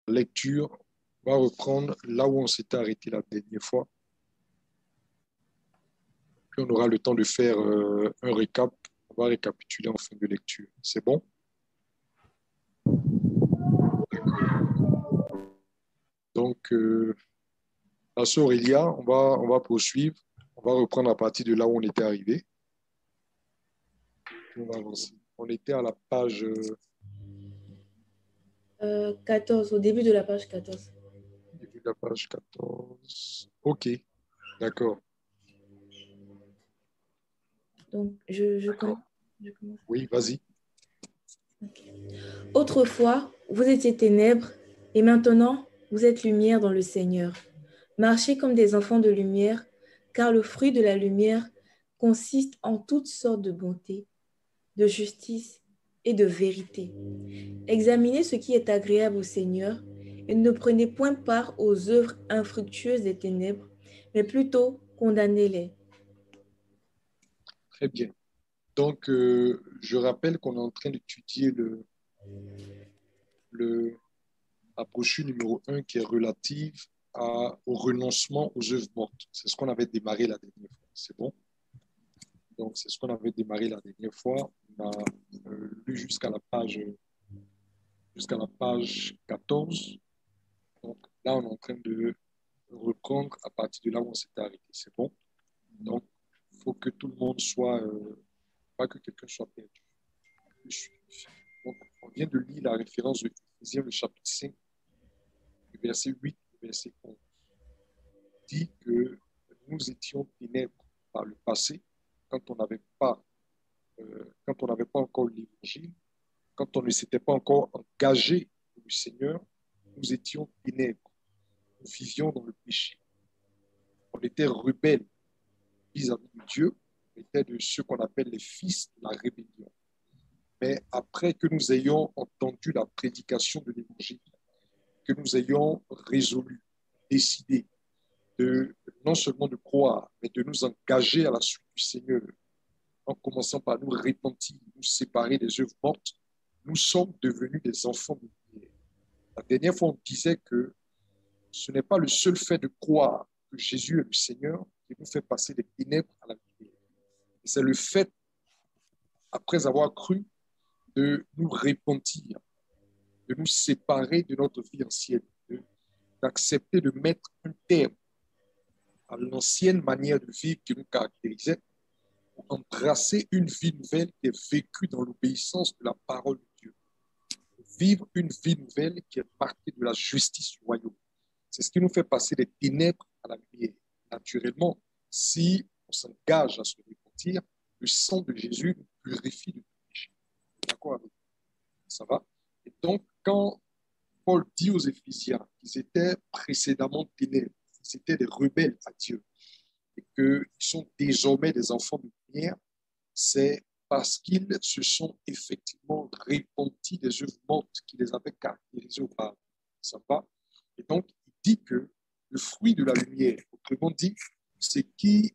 lecture. On va reprendre là où on s'était arrêté la dernière fois. Puis on aura le temps de faire un récap. On va récapituler en fin de lecture. C'est bon? Donc, la sœur Aurélia, on va poursuivre. On va reprendre à partir de là où on était arrivé. On va avancer. On était à la page 14, au début de la page 14. début de la page 14. OK, d'accord. Donc, je commence. Oui, vas-y. Okay. Autrefois, vous étiez ténèbres, et maintenant, vous êtes lumière dans le Seigneur. Marchez comme des enfants de lumière, car le fruit de la lumière consiste en toutes sortes de bonté, de justice et de vérité. Examinez ce qui est agréable au Seigneur et ne prenez point part aux œuvres infructueuses des ténèbres, mais plutôt condamnez-les. Très bien. Donc, je rappelle qu'on est en train d'étudier la brochure numéro 1 qui est relative au renoncement aux œuvres mortes. C'est ce qu'on avait démarré la dernière fois. C'est bon? Donc, c'est ce qu'on avait démarré la dernière fois. On a lu jusqu'à la page 14. Donc, là, on est en train de reprendre à partir de là où on s'était arrêté. C'est bon? Donc, il faut que tout le monde soit, pas que quelqu'un soit perdu. Donc, on vient de lire la référence de Éphésiens, le chapitre 5, le verset 8, le verset 11. Il dit que nous étions ténèbres par le passé, quand on n'avait pas, encore l'évangile, quand on ne s'était pas encore engagé pour le Seigneur, nous étions ténèbres. Nous vivions dans le péché. On était rebelles vis-à-vis de Dieu. On était de ceux qu'on appelle les fils de la rébellion. Mais après que nous ayons entendu la prédication de l'évangile, que nous ayons résolu, décidé non seulement de croire, mais de nous engager à la suite du Seigneur, en commençant par nous repentir, nous séparer des œuvres mortes, nous sommes devenus des enfants de lumière. La dernière fois, on disait que ce n'est pas le seul fait de croire que Jésus est le Seigneur qui nous fait passer des ténèbres à la lumière. C'est le fait, après avoir cru, de nous repentir, de nous séparer de notre vie ancienne, d'accepter de mettre un terme à l'ancienne manière de vivre qui nous caractérisait pour embrasser une vie nouvelle qui est vécue dans l'obéissance de la parole de Dieu. Vivre une vie nouvelle qui est marquée de la justice du royaume. C'est ce qui nous fait passer des ténèbres à la lumière. Naturellement, si on s'engage à se repentir, le sang de Jésus nous purifie de tout péché. D'accord avec vous? Ça va? Et donc, quand Paul dit aux Éphésiens qu'ils étaient précédemment ténèbres, qu'ils étaient des rebelles à Dieu, et qu'ils sont désormais des enfants de lumière, c'est parce qu'ils se sont effectivement repentis des œuvres mortes qui les avaient caractérisés auparavant. Ça va? Et donc, il dit que le fruit de la lumière, autrement dit, ce qui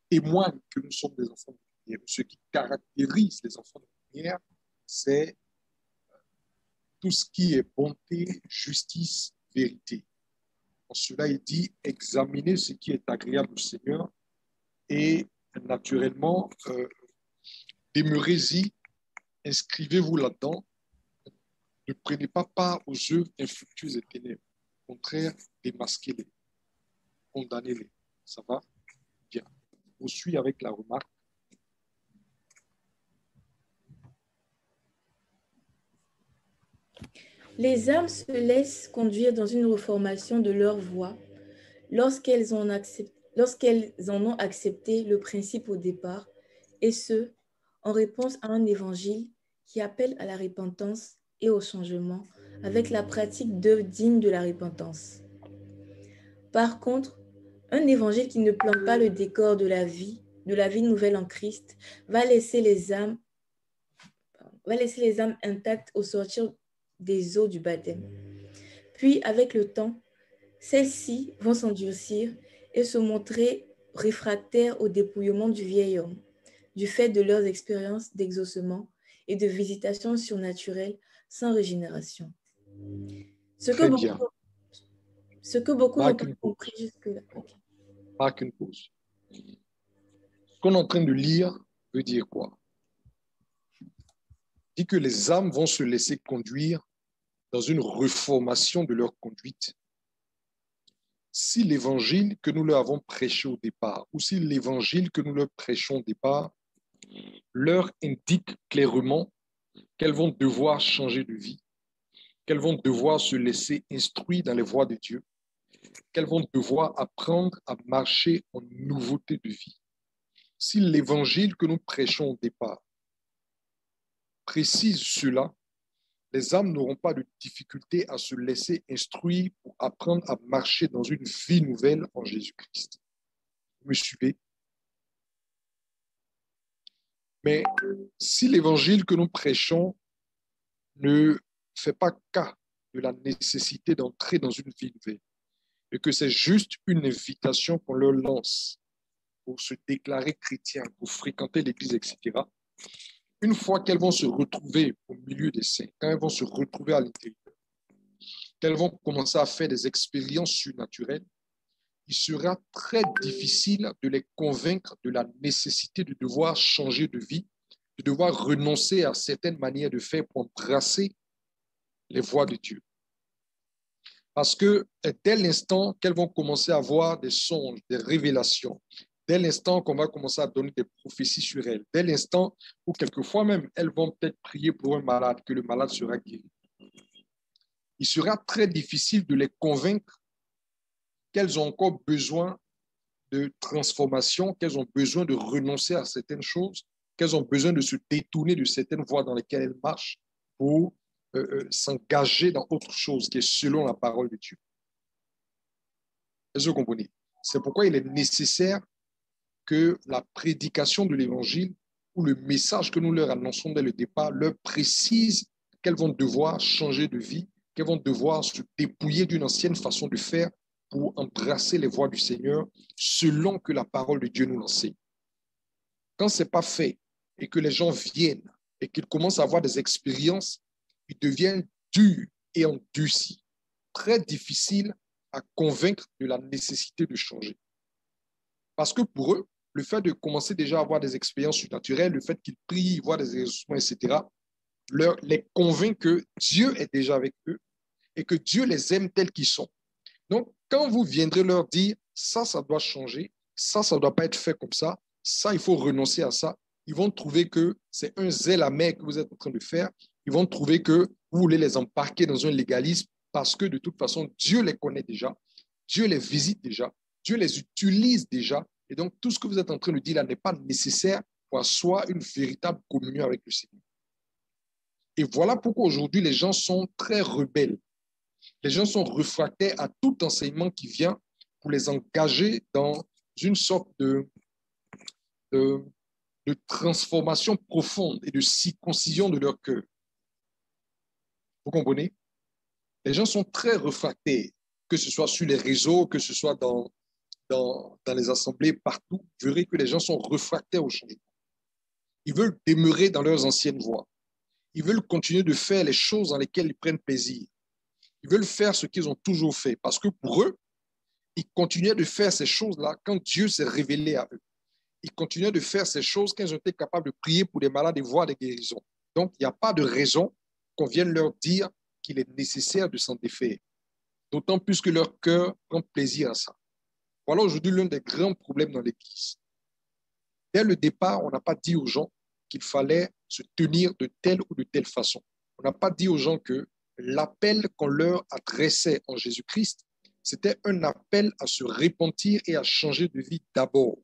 témoigne que nous sommes des enfants de lumière, ce qui caractérise les enfants de lumière, c'est tout ce qui est bonté, justice, vérité. En cela, il dit, examinez ce qui est agréable au Seigneur et naturellement, demeurez-y, inscrivez-vous là-dedans. Ne prenez pas part aux œuvres infructueuses et ténèbres. Au contraire, démasquez-les, condamnez-les. Ça va? Bien. On poursuit avec la remarque. Les âmes se laissent conduire dans une reformation de leur voie lorsqu'elles en ont accepté le principe au départ, et ce, en réponse à un évangile qui appelle à la repentance et au changement avec la pratique d'œuvres dignes de la repentance. Par contre, un évangile qui ne plante pas le décor de la vie nouvelle en Christ, va laisser les âmes intactes au sortir des eaux du baptême. Puis, avec le temps, celles-ci vont s'endurcir et se montrer réfractaires au dépouillement du vieil homme, du fait de leurs expériences d'exaucement et de visitation surnaturelle sans régénération. Ce que Très bien. beaucoup, ce que beaucoup n'ont Marque pas une compris pause. jusque-là. Ok. Marque une pause. Ce qu'on est en train de lire veut dire quoi? Dit que les âmes vont se laisser conduire dans une reformation de leur conduite. Si l'évangile que nous leur avons prêché au départ, ou si l'évangile que nous leur prêchons au départ, leur indique clairement qu'elles vont devoir changer de vie, qu'elles vont devoir se laisser instruire dans les voies de Dieu, qu'elles vont devoir apprendre à marcher en nouveauté de vie. Si l'évangile que nous prêchons au départ précise cela, les âmes n'auront pas de difficulté à se laisser instruire pour apprendre à marcher dans une vie nouvelle en Jésus-Christ. Vous me suivez? Mais si l'évangile que nous prêchons ne fait pas cas de la nécessité d'entrer dans une vie nouvelle, et que c'est juste une invitation qu'on leur lance pour se déclarer chrétien, pour fréquenter l'Église, etc., une fois qu'elles vont se retrouver au milieu des saints, quand elles vont se retrouver à l'intérieur, qu'elles vont commencer à faire des expériences surnaturelles, il sera très difficile de les convaincre de la nécessité de devoir changer de vie, de devoir renoncer à certaines manières de faire pour embrasser les voies de Dieu. Parce que dès l'instant qu'elles vont commencer à avoir des songes, des révélations, dès l'instant qu'on va commencer à donner des prophéties sur elles, dès l'instant où quelquefois même elles vont peut-être prier pour un malade, que le malade sera guéri, il sera très difficile de les convaincre qu'elles ont encore besoin de transformation, qu'elles ont besoin de renoncer à certaines choses, qu'elles ont besoin de se détourner de certaines voies dans lesquelles elles marchent pour s'engager dans autre chose qui est selon la parole de Dieu. Est-ce que vous comprenez? C'est pourquoi il est nécessaire que la prédication de l'évangile ou le message que nous leur annonçons dès le départ leur précise qu'elles vont devoir changer de vie, qu'elles vont devoir se dépouiller d'une ancienne façon de faire pour embrasser les voies du Seigneur selon que la parole de Dieu nous l'enseigne. Quand ce n'est pas fait et que les gens viennent et qu'ils commencent à avoir des expériences, ils deviennent durs et endurcis, très difficiles à convaincre de la nécessité de changer. Parce que pour eux, le fait de commencer déjà à avoir des expériences surnaturelles, le fait qu'ils prient, voient des exaucements, etc., les convainc que Dieu est déjà avec eux et que Dieu les aime tels qu'ils sont. Donc, quand vous viendrez leur dire, ça doit changer, ça ne doit pas être fait comme ça, il faut renoncer à ça, ils vont trouver que c'est un zèle amer que vous êtes en train de faire, ils vont trouver que vous voulez les embarquer dans un légalisme parce que de toute façon, Dieu les connaît déjà, Dieu les visite déjà, Dieu les utilise déjà, et donc tout ce que vous êtes en train de dire là n'est pas nécessaire pour asseoir une véritable communion avec le Seigneur. Et voilà pourquoi aujourd'hui les gens sont très rebelles. Les gens sont réfractaires à tout enseignement qui vient pour les engager dans une sorte de transformation profonde et de circoncision de leur cœur. Vous comprenez? Les gens sont très réfractaires, que ce soit sur les réseaux, que ce soit dans les assemblées, partout. Vous verrez que les gens sont réfractaires au changement. Ils veulent demeurer dans leurs anciennes voies. Ils veulent continuer de faire les choses dans lesquelles ils prennent plaisir. Ils veulent faire ce qu'ils ont toujours fait parce que pour eux, ils continuaient de faire ces choses-là quand Dieu s'est révélé à eux. Ils continuaient de faire ces choses quand ils ont été capables de prier pour des malades et voir des guérisons. Donc, il n'y a pas de raison qu'on vienne leur dire qu'il est nécessaire de s'en défaire. D'autant plus que leur cœur prend plaisir à ça. Voilà aujourd'hui l'un des grands problèmes dans l'Église. Dès le départ, on n'a pas dit aux gens qu'il fallait se tenir de telle ou de telle façon. On n'a pas dit aux gens que l'appel qu'on leur adressait en Jésus-Christ, c'était un appel à se repentir et à changer de vie d'abord.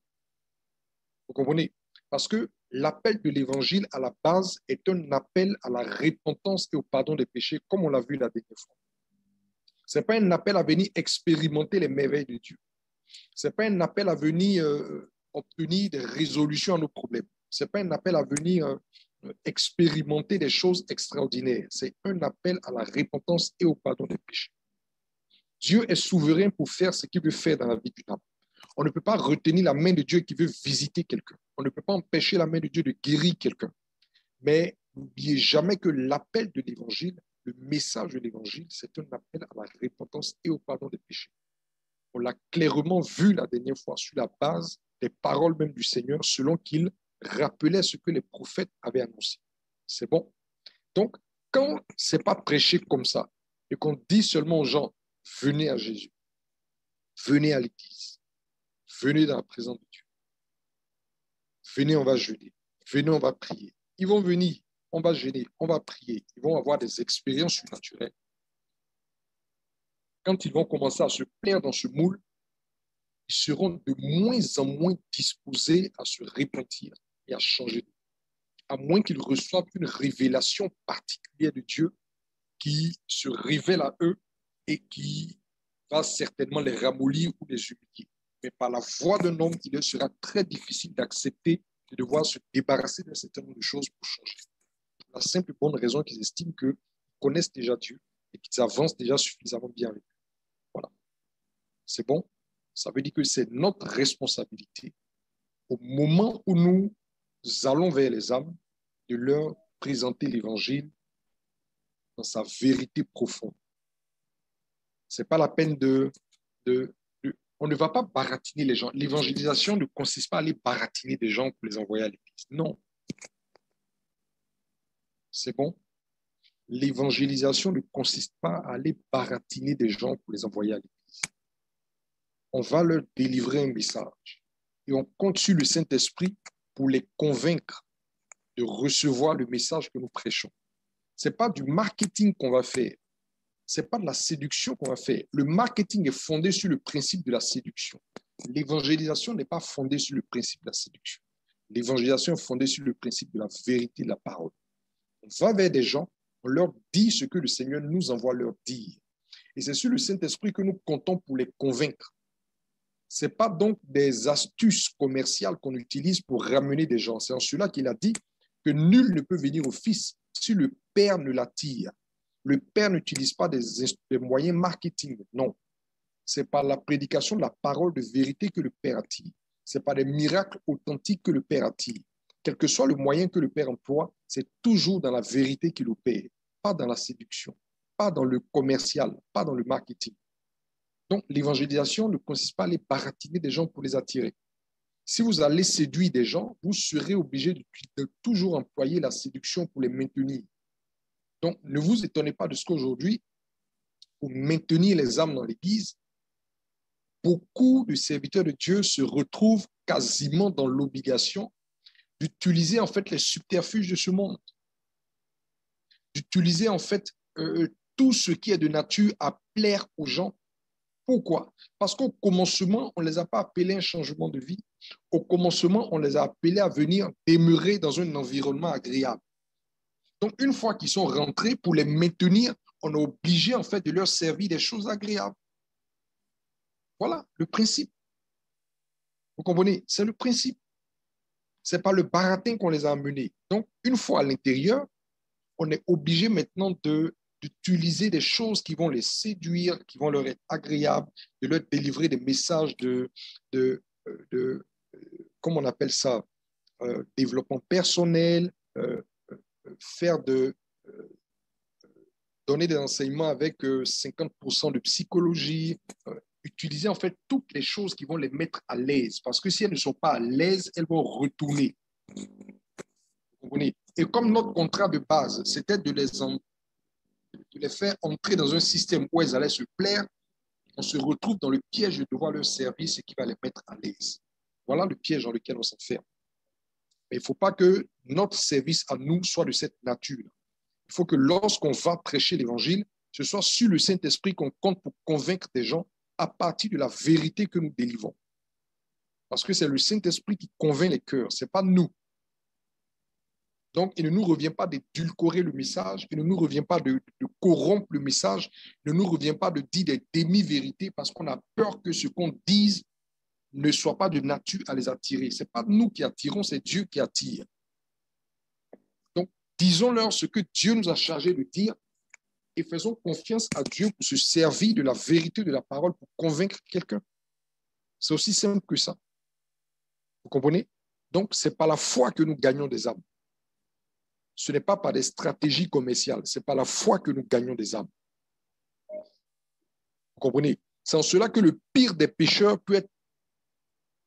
Vous comprenez? Parce que l'appel de l'Évangile, à la base, est un appel à la repentance et au pardon des péchés, comme on l'a vu la dernière fois. Ce n'est pas un appel à venir expérimenter les merveilles de Dieu. Ce n'est pas un appel à venir obtenir des résolutions à nos problèmes. Ce n'est pas un appel à venir expérimenter des choses extraordinaires. C'est un appel à la repentance et au pardon des péchés. Dieu est souverain pour faire ce qu'il veut faire dans la vie d'une âme. On ne peut pas retenir la main de Dieu qui veut visiter quelqu'un. On ne peut pas empêcher la main de Dieu de guérir quelqu'un. Mais n'oubliez jamais que l'appel de l'Évangile le message de l'évangile, c'est un appel à la repentance et au pardon des péchés. On l'a clairement vu la dernière fois sur la base des paroles même du Seigneur, selon qu'il rappelait ce que les prophètes avaient annoncé. C'est bon? Donc, quand ce n'est pas prêché comme ça, et qu'on dit seulement aux gens, venez à Jésus, venez à l'église, venez dans la présence de Dieu, venez, on va jeûner, venez, on va prier. Ils vont venir, on va jeûner, on va prier. Ils vont avoir des expériences surnaturelles. Quand ils vont commencer à se plaire dans ce moule, ils seront de moins en moins disposés à se repentir et à changer, à moins qu'ils reçoivent une révélation particulière de Dieu qui se révèle à eux et qui va certainement les ramollir ou les humilier. Mais par la voix d'un homme, il leur sera très difficile d'accepter de devoir se débarrasser d'un certain nombre de choses pour changer. La simple bonne raison qu'ils estiment qu'ils connaissent déjà Dieu et qu'ils avancent déjà suffisamment bien avec lui. Voilà. C'est bon? Ça veut dire que c'est notre responsabilité, au moment où nous allons vers les âmes, de leur présenter l'évangile dans sa vérité profonde. Ce n'est pas la peine on ne va pas baratiner les gens. L'évangélisation ne consiste pas à aller baratiner des gens pour les envoyer à l'église. Non. C'est bon? L'évangélisation ne consiste pas à aller baratiner des gens pour les envoyer à l'église. On va leur délivrer un message et on compte sur le Saint-Esprit pour les convaincre de recevoir le message que nous prêchons. Ce n'est pas du marketing qu'on va faire. Ce n'est pas de la séduction qu'on va faire. Le marketing est fondé sur le principe de la séduction. L'évangélisation n'est pas fondée sur le principe de la séduction. L'évangélisation est fondée sur le principe de la vérité de la parole. On va vers des gens, on leur dit ce que le Seigneur nous envoie leur dire. Et c'est sur le Saint-Esprit que nous comptons pour les convaincre. Ce n'est pas donc des astuces commerciales qu'on utilise pour ramener des gens. C'est en cela qu'il a dit que nul ne peut venir au Fils si le Père ne l'attire. Le Père n'utilise pas des moyens marketing, non. C'est par la prédication de la parole de vérité que le Père attire. C'est par des miracles authentiques que le Père attire. Quel que soit le moyen que le Père emploie, c'est toujours dans la vérité qu'il opère, pas dans la séduction, pas dans le commercial, pas dans le marketing. Donc, l'évangélisation ne consiste pas à aller baratiner des gens pour les attirer. Si vous allez séduire des gens, vous serez obligé de toujours employer la séduction pour les maintenir. Donc, ne vous étonnez pas de ce qu'aujourd'hui, pour maintenir les âmes dans l'Église, beaucoup de serviteurs de Dieu se retrouvent quasiment dans l'obligation d'utiliser en fait les subterfuges de ce monde, d'utiliser en fait tout ce qui est de nature à plaire aux gens. Pourquoi? Parce qu'au commencement, on ne les a pas appelés à un changement de vie. Au commencement, on les a appelés à venir demeurer dans un environnement agréable. Donc, une fois qu'ils sont rentrés, pour les maintenir, on est obligé en fait de leur servir des choses agréables. Voilà le principe. Vous comprenez? C'est le principe. Ce n'est pas le baratin qu'on les a amenés. Donc, une fois à l'intérieur, on est obligé maintenant d'utiliser des choses qui vont les séduire, qui vont leur être agréables, de leur délivrer des messages comment on appelle ça, développement personnel, donner des enseignements avec 50% de psychologie, utiliser en fait toutes les choses qui vont les mettre à l'aise. Parce que si elles ne sont pas à l'aise, elles vont retourner. Vous comprenez? Et comme notre contrat de base, c'était de les faire entrer dans un système où elles allaient se plaire, on se retrouve dans le piège de devoir leur servir ce qui va les mettre à l'aise. Voilà le piège dans lequel on s'enferme. Mais il ne faut pas que notre service à nous soit de cette nature. Il faut que lorsqu'on va prêcher l'évangile, ce soit sur le Saint-Esprit qu'on compte pour convaincre des gens à partir de la vérité que nous délivrons. Parce que c'est le Saint-Esprit qui convainc les cœurs, ce n'est pas nous. Donc, il ne nous revient pas d'édulcorer le message, il ne nous revient pas de corrompre le message, il ne nous revient pas de dire des demi-vérités parce qu'on a peur que ce qu'on dise ne soit pas de nature à les attirer. Ce n'est pas nous qui attirons, c'est Dieu qui attire. Donc, disons-leur ce que Dieu nous a chargé de dire et faisons confiance à Dieu pour se servir de la vérité de la parole pour convaincre quelqu'un. C'est aussi simple que ça. Vous comprenez? Donc, ce n'est pas la foi que nous gagnons des âmes. ce n'est pas par des stratégies commerciales, c'est par la foi que nous gagnons des âmes. Vous comprenez? C'est en cela que le pire des pécheurs peut être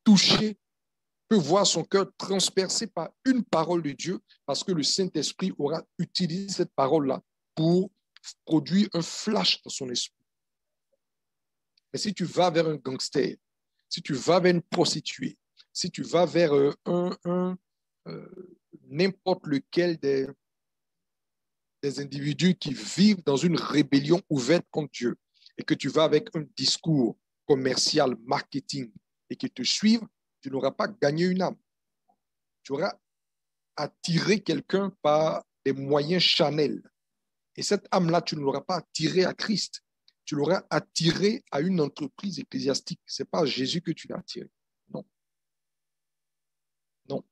touché, peut voir son cœur transpercé par une parole de Dieu, parce que le Saint-Esprit aura utilisé cette parole-là pour produire un flash dans son esprit. Mais si tu vas vers un gangster, si tu vas vers une prostituée, si tu vas vers n'importe lequel des individus qui vivent dans une rébellion ouverte contre Dieu, et que tu vas avec un discours commercial, marketing, et qu'ils te suivent, tu n'auras pas gagné une âme. Tu auras attiré quelqu'un par des moyens charnels. Et cette âme-là, tu ne l'auras pas attirée à Christ. Tu l'auras attirée à une entreprise ecclésiastique. Ce n'est pas à Jésus que tu l'as attirée. Non. Non.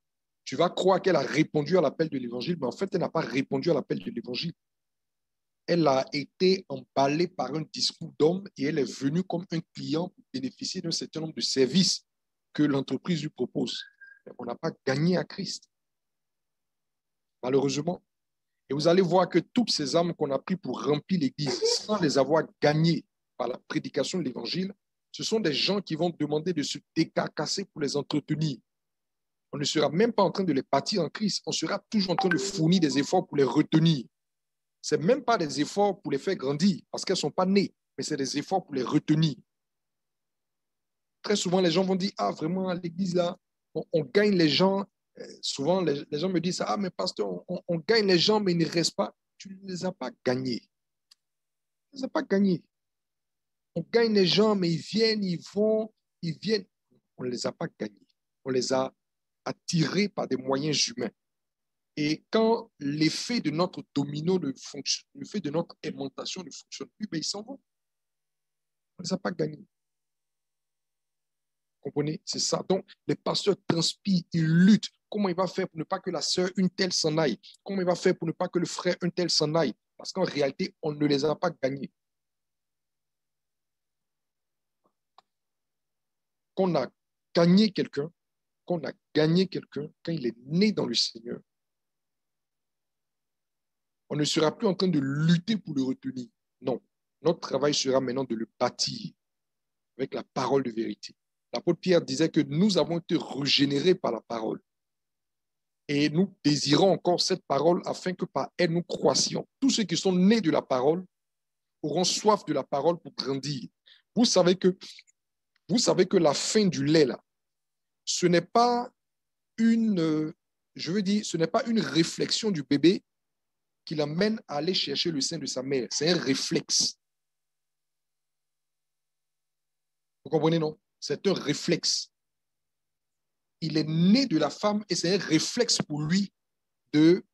Tu vas croire qu'elle a répondu à l'appel de l'Évangile, mais en fait, elle n'a pas répondu à l'appel de l'Évangile. Elle a été emballée par un discours d'homme et elle est venue comme un client pour bénéficier d'un certain nombre de services que l'entreprise lui propose. Mais on n'a pas gagné à Christ. Malheureusement. Et vous allez voir que toutes ces âmes qu'on a prises pour remplir l'Église, sans les avoir gagnées par la prédication de l'Évangile, ce sont des gens qui vont demander de se décarcasser pour les entretenir. On ne sera même pas en train de les bâtir en Christ, on sera toujours en train de fournir des efforts pour les retenir. Ce n'est même pas des efforts pour les faire grandir, parce qu'elles ne sont pas nées, mais c'est des efforts pour les retenir. Très souvent, les gens vont dire, ah, vraiment, à l'église, là, on gagne les gens. Souvent, les gens me disent, ah, mais pasteur, on gagne les gens, mais ils ne restent pas. Tu ne les as pas gagnés. Tu ne les as pas gagnés. On gagne les gens, mais ils viennent, ils vont, ils viennent. On ne les a pas gagnés. On les a attirés par des moyens humains. Et quand l'effet de notre domino ne fonctionne, l'effet de notre aimantation ne fonctionne plus, ben ils s'en vont. On ne les a pas gagnés. Vous comprenez? C'est ça. Donc, les pasteurs transpirent, ils luttent. Comment il va faire pour ne pas que la sœur une telle s'en aille? Comment il va faire pour ne pas que le frère un tel s'en aille? Parce qu'en réalité, on ne les a pas gagnés. Qu'on a gagné quelqu'un, quand il est né dans le Seigneur, on ne sera plus en train de lutter pour le retenir. Non. Notre travail sera maintenant de le bâtir avec la parole de vérité. L'apôtre Pierre disait que nous avons été régénérés par la parole. Et nous désirons encore cette parole afin que par elle nous croissions. Tous ceux qui sont nés de la parole auront soif de la parole pour grandir. Vous savez que la fin du lait, là, ce n'est pas une réflexion du bébé qui l'amène à aller chercher le sein de sa mère. C'est un réflexe. Vous comprenez, non? C'est un réflexe. Il est né de la femme et c'est un réflexe pour lui de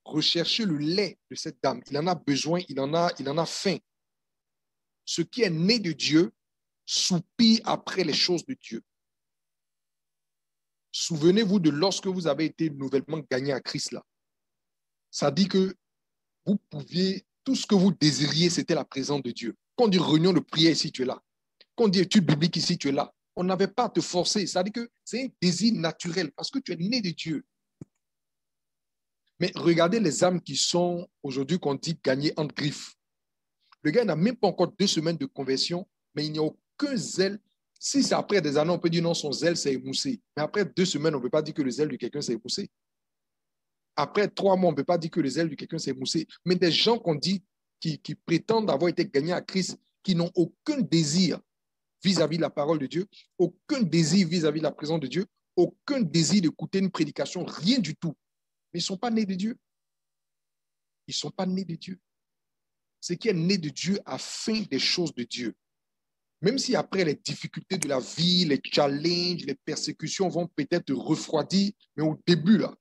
rechercher le lait de cette dame. Il en a besoin, il en a faim. Ce qui est né de Dieu soupire après les choses de Dieu. Souvenez-vous de lorsque vous avez été nouvellement gagné à Christ là. Ça dit que vous pouviez, tout ce que vous désiriez, c'était la présence de Dieu. Quand on dit réunion de prière ici, tu es là. Quand on dit étude biblique ici, tu es là. On n'avait pas à te forcer. Ça dit que c'est un désir naturel parce que tu es né de Dieu. Mais regardez les âmes qui sont aujourd'hui qu'on dit gagnées entre griffes. Le gars n'a même pas encore 2 semaines de conversion, mais il n'y a aucun zèle. Si c'est après des années, on peut dire non, son zèle s'est émoussé. Mais après 2 semaines, on ne peut pas dire que le zèle de quelqu'un s'est émoussé. Après 3 mois, on ne peut pas dire que le zèle de quelqu'un s'est émoussé. Mais des gens qu'on dit qui prétendent avoir été gagnés à Christ, qui n'ont aucun désir vis-à-vis de la parole de Dieu, aucun désir vis-à-vis de la présence de Dieu, aucun désir d'écouter une prédication, rien du tout. Mais ils ne sont pas nés de Dieu. Ils ne sont pas nés de Dieu. Ce qui est né de Dieu a faim des choses de Dieu. Même si après les difficultés de la vie, les challenges, les persécutions vont peut-être te refroidir, mais au début, là,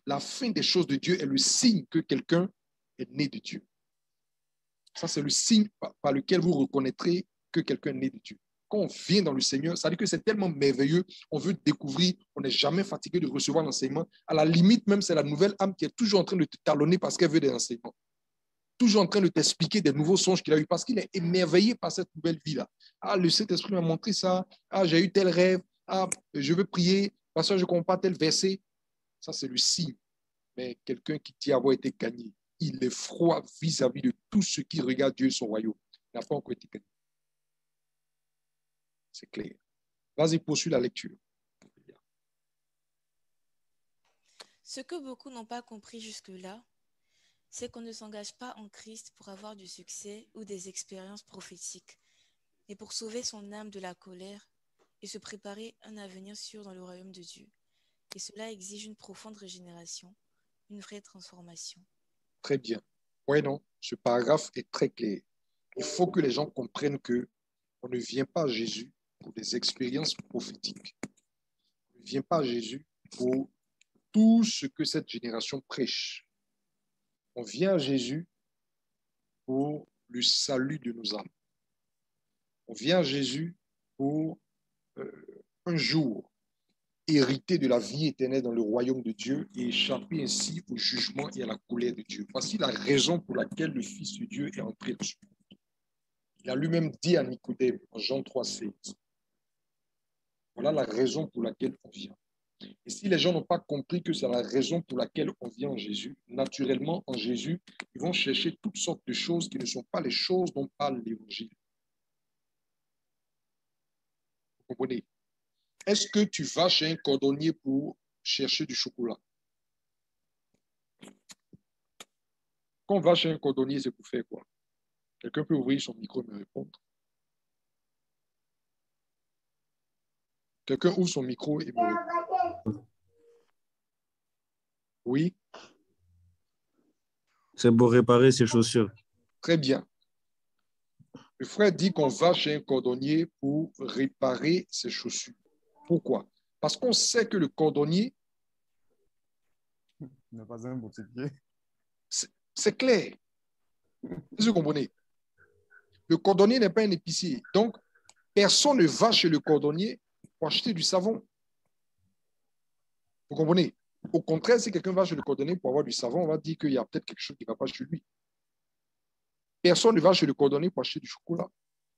la fin des choses de Dieu est le signe que quelqu'un est né de Dieu. Ça, c'est le signe par lequel vous reconnaîtrez que quelqu'un est né de Dieu. Quand on vient dans le Seigneur, ça veut dire que c'est tellement merveilleux, on veut découvrir, on n'est jamais fatigué de recevoir l'enseignement. À la limite, même, c'est la nouvelle âme qui est toujours en train de te talonner parce qu'elle veut des enseignements. Toujours en train de t'expliquer des nouveaux songes qu'il a eu parce qu'il est émerveillé par cette nouvelle vie-là. Ah, le Saint-Esprit m'a montré ça. Ah, j'ai eu tel rêve. Ah, je veux prier parce que je ne comprends pas tel verset. Ça, c'est le signe mais quelqu'un qui dit avoir été gagné, il est froid vis-à-vis de tout ce qui regarde Dieu et son royaume. Il n'a pas encore été gagné. C'est clair. Vas-y, poursuis la lecture. Ce que beaucoup n'ont pas compris jusque-là, c'est qu'on ne s'engage pas en Christ pour avoir du succès ou des expériences prophétiques, mais pour sauver son âme de la colère et se préparer un avenir sûr dans le royaume de Dieu. Et cela exige une profonde régénération, une vraie transformation. Très bien. Oui, non, ce paragraphe est très clair. Il faut que les gens comprennent que on ne vient pas à Jésus pour des expériences prophétiques. On ne vient pas à Jésus pour tout ce que cette génération prêche. On vient à Jésus pour le salut de nos âmes. On vient à Jésus pour un jour hériter de la vie éternelle dans le royaume de Dieu et échapper ainsi au jugement et à la colère de Dieu. Voici la raison pour laquelle le Fils de Dieu est entré dans ce monde. Il a lui-même dit à Nicodème en Jean 3,16. Voilà la raison pour laquelle on vient. Et si les gens n'ont pas compris que c'est la raison pour laquelle on vient en Jésus, naturellement, en Jésus, ils vont chercher toutes sortes de choses qui ne sont pas les choses dont parle l'Évangile. Vous comprenez? Est-ce que tu vas chez un cordonnier pour chercher du chocolat? Quand on va chez un cordonnier, c'est pour faire quoi? Quelqu'un peut ouvrir son micro et me répondre? Quelqu'un ouvre son micro et me répond? Oui? C'est pour réparer ses chaussures. Très bien. Le frère dit qu'on va chez un cordonnier pour réparer ses chaussures. Pourquoi? Parce qu'on sait que le cordonnier n'est pas un boutiquier. C'est clair. Vous comprenez? Le cordonnier n'est pas un épicier. Donc, personne ne va chez le cordonnier pour acheter du savon. Vous comprenez? Au contraire, si quelqu'un va chez le cordonnier pour avoir du savon, on va dire qu'il y a peut-être quelque chose qui ne va pas chez lui. Personne ne va chez le cordonnier pour acheter du chocolat.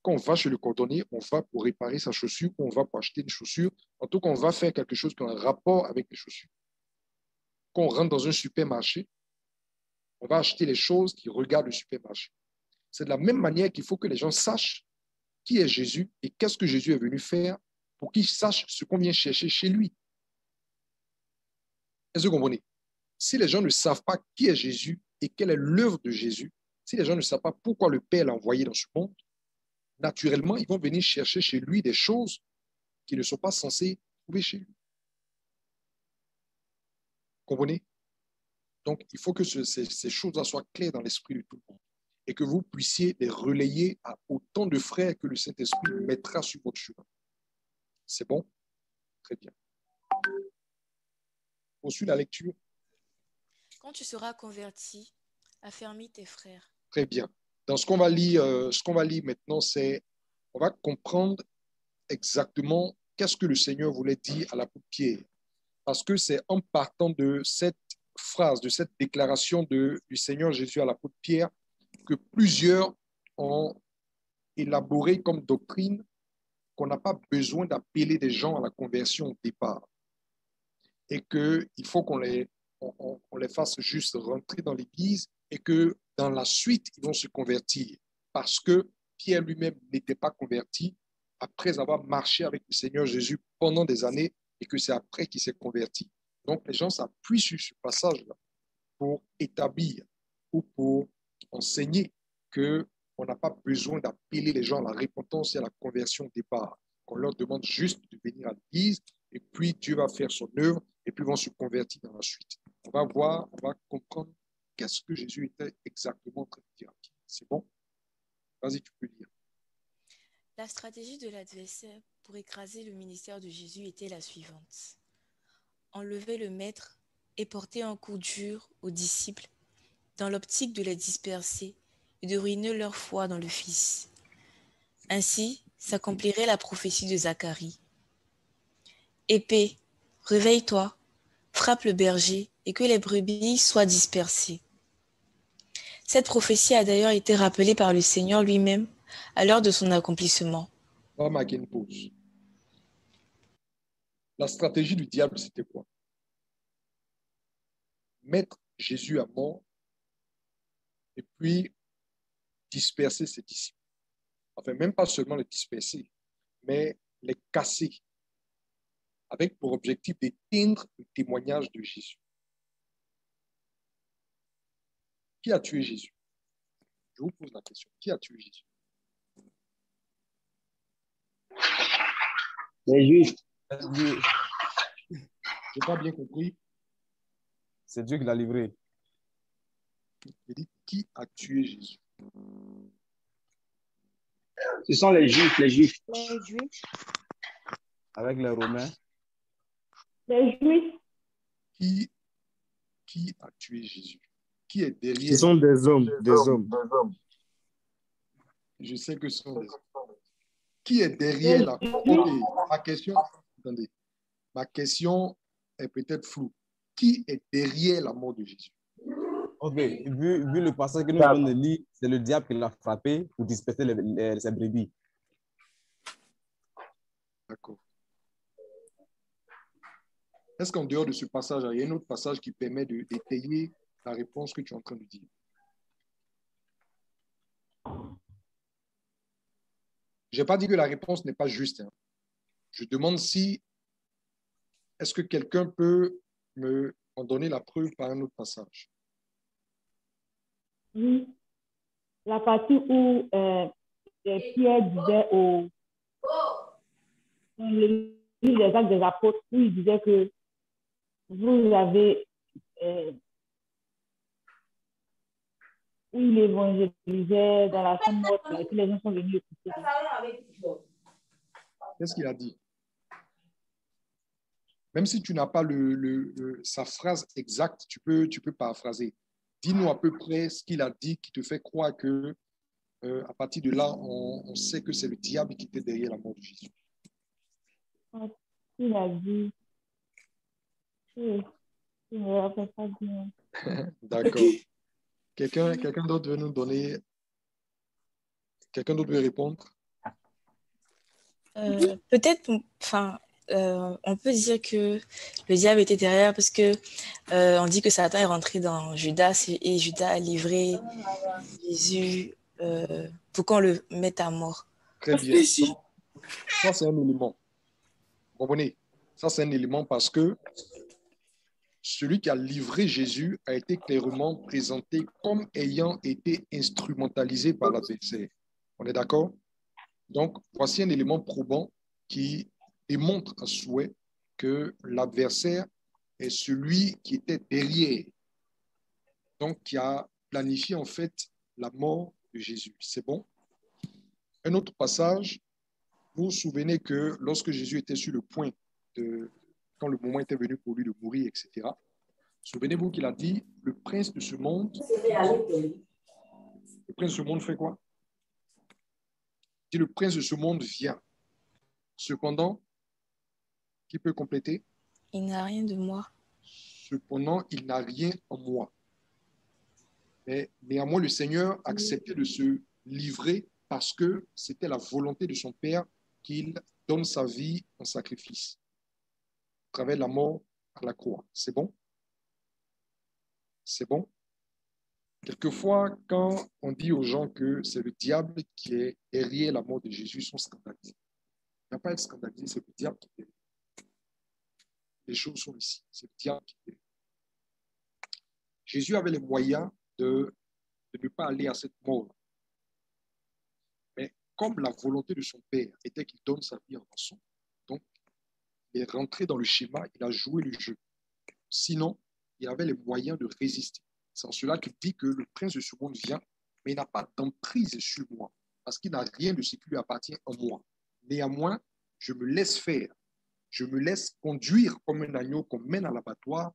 Quand on va chez le cordonnier, on va pour réparer sa chaussure, ou on va pour acheter une chaussure. En tout cas, on va faire quelque chose qui a un rapport avec les chaussures. Quand on rentre dans un supermarché, on va acheter les choses qui regardent le supermarché. C'est de la même manière qu'il faut que les gens sachent qui est Jésus et qu'est-ce que Jésus est venu faire pour qu'ils sachent ce qu'on vient chercher chez lui. Est-ce que vous comprenez? Si les gens ne savent pas qui est Jésus et quelle est l'œuvre de Jésus, si les gens ne savent pas pourquoi le Père l'a envoyé dans ce monde, naturellement, ils vont venir chercher chez lui des choses qui ne sont pas censées trouver chez lui. Vous comprenez? Donc, il faut que ces choses-là soient claires dans l'esprit de tout le monde et que vous puissiez les relayer à autant de frères que le Saint-Esprit mettra sur votre chemin. C'est bon? Très bien. Poursuis la lecture. Quand tu seras converti, affermis tes frères. Très bien. Dans ce qu'on va lire maintenant, c'est on va comprendre exactement qu'est-ce que le Seigneur voulait dire à l'apôtre Pierre. Parce que c'est en partant de cette phrase, de cette déclaration du Seigneur Jésus à l'apôtre Pierre, que plusieurs ont élaboré comme doctrine qu'on n'a pas besoin d'appeler des gens à la conversion au départ et qu'il faut qu'on les fasse juste rentrer dans l'Église et que dans la suite, ils vont se convertir parce que Pierre lui-même n'était pas converti après avoir marché avec le Seigneur Jésus pendant des années et que c'est après qu'il s'est converti. Donc, les gens s'appuient sur ce passage-là pour établir ou pour enseigner qu'on n'a pas besoin d'appeler les gens à la repentance et à la conversion au départ. Qu'on leur demande juste de venir à l'église et puis Dieu va faire son œuvre et puis ils vont se convertir dans la suite. On va voir, on va comprendre qu'est-ce que Jésus était exactement en train de dire. C'est bon? Vas-y, tu peux lire. La stratégie de l'adversaire pour écraser le ministère de Jésus était la suivante. Enlever le maître et porter un coup dur aux disciples dans l'optique de les disperser et de ruiner leur foi dans le Fils. Ainsi s'accomplirait la prophétie de Zacharie. Épée, réveille-toi, frappe le berger et que les brebis soient dispersées. Cette prophétie a d'ailleurs été rappelée par le Seigneur lui-même à l'heure de son accomplissement. On va marquer une pause. La stratégie du diable, c'était quoi? mettre Jésus à mort et puis disperser ses disciples. Enfin, même pas seulement les disperser, mais les casser, avec pour objectif d'éteindre le témoignage de Jésus. Qui a tué Jésus? Je vous pose la question. Qui a tué Jésus? Les Juifs. Je n'ai pas bien compris. C'est Dieu qui l'a livré. Il dit, qui a tué Jésus? Ce sont les Juifs, les Juifs. Les Juifs. Avec les Romains. Les Juifs. Qui a tué Jésus? Qui est derrière? Ce sont des hommes, des hommes. Je sais que ce sont des hommes. Qui est derrière la... Ok, ma question, attendez, ma question est peut-être floue. Qui est derrière la mort de Jésus? Ok, vu le passage que nous venons de lire, c'est le diable qui l'a frappé pour disperser ses brebis. D'accord. Est-ce qu'en dehors de ce passage, il y a un autre passage qui permet d'étayer la réponse que tu es en train de dire? Je n'ai pas dit que la réponse n'est pas juste. Hein. Je demande si, est-ce que quelqu'un peut me en donner la preuve par un autre passage? Oui. La partie où Pierre disait dans le livre des Actes des Apôtres, où il disait que vous avez, où il évangélisait dans la chambre morte, et puis les gens sont venus écouter. Qu'est-ce qu'il a dit? Même si tu n'as pas sa phrase exacte, tu peux paraphraser. Dis-nous à peu près ce qu'il a dit qui te fait croire que à partir de là, on sait que c'est le diable qui était derrière la mort de Jésus. Il a dit, je ne me rappelle pas bien. D'accord. Quelqu'un d'autre veut nous donner, quelqu'un d'autre veut répondre? Peut-être, enfin, on peut dire que le diable était derrière parce que on dit que Satan est rentré dans Judas et Judas a livré Jésus pour qu'on le mette à mort. Très bien. Ça, c'est un élément. Vous comprenez? Ça, c'est un élément parce que celui qui a livré Jésus a été clairement présenté comme ayant été instrumentalisé par l'adversaire. On est d'accord? Donc, voici un élément probant qui démontre à souhait que l'adversaire est celui qui était derrière, donc qui a planifié en fait la mort de Jésus. C'est bon? Un autre passage, vous vous souvenez que lorsque Jésus était sur le point de, quand le moment était venu pour lui de mourir, etc., souvenez-vous qu'il a dit, le prince de ce monde fait quoi? Il dit, le prince de ce monde vient. Cependant, qui peut compléter? Il n'a rien de moi. Cependant, il n'a rien en moi. Mais néanmoins, le Seigneur acceptait de se livrer parce que c'était la volonté de son Père qu'il donne sa vie en sacrifice, à travers la mort à la croix. C'est bon? C'est bon? Quelquefois, quand on dit aux gens que c'est le diable qui est derrière la mort de Jésus, ils sont scandalisés. Il n'y a pas à être scandalisé, c'est le diable qui est derrière. Les choses sont ici. C'est le diable qui est derrière. Jésus avait les moyens de ne pas aller à cette mort. Mais comme la volonté de son Père était qu'il donne sa vie en rançon, donc il est rentré dans le schéma, il a joué le jeu. Sinon, il avait les moyens de résister. C'est en cela qu'il dit que le prince de ce monde vient, mais il n'a pas d'emprise sur moi, parce qu'il n'a rien de ce qui lui appartient en moi. Néanmoins, je me laisse faire, je me laisse conduire comme un agneau qu'on mène à l'abattoir,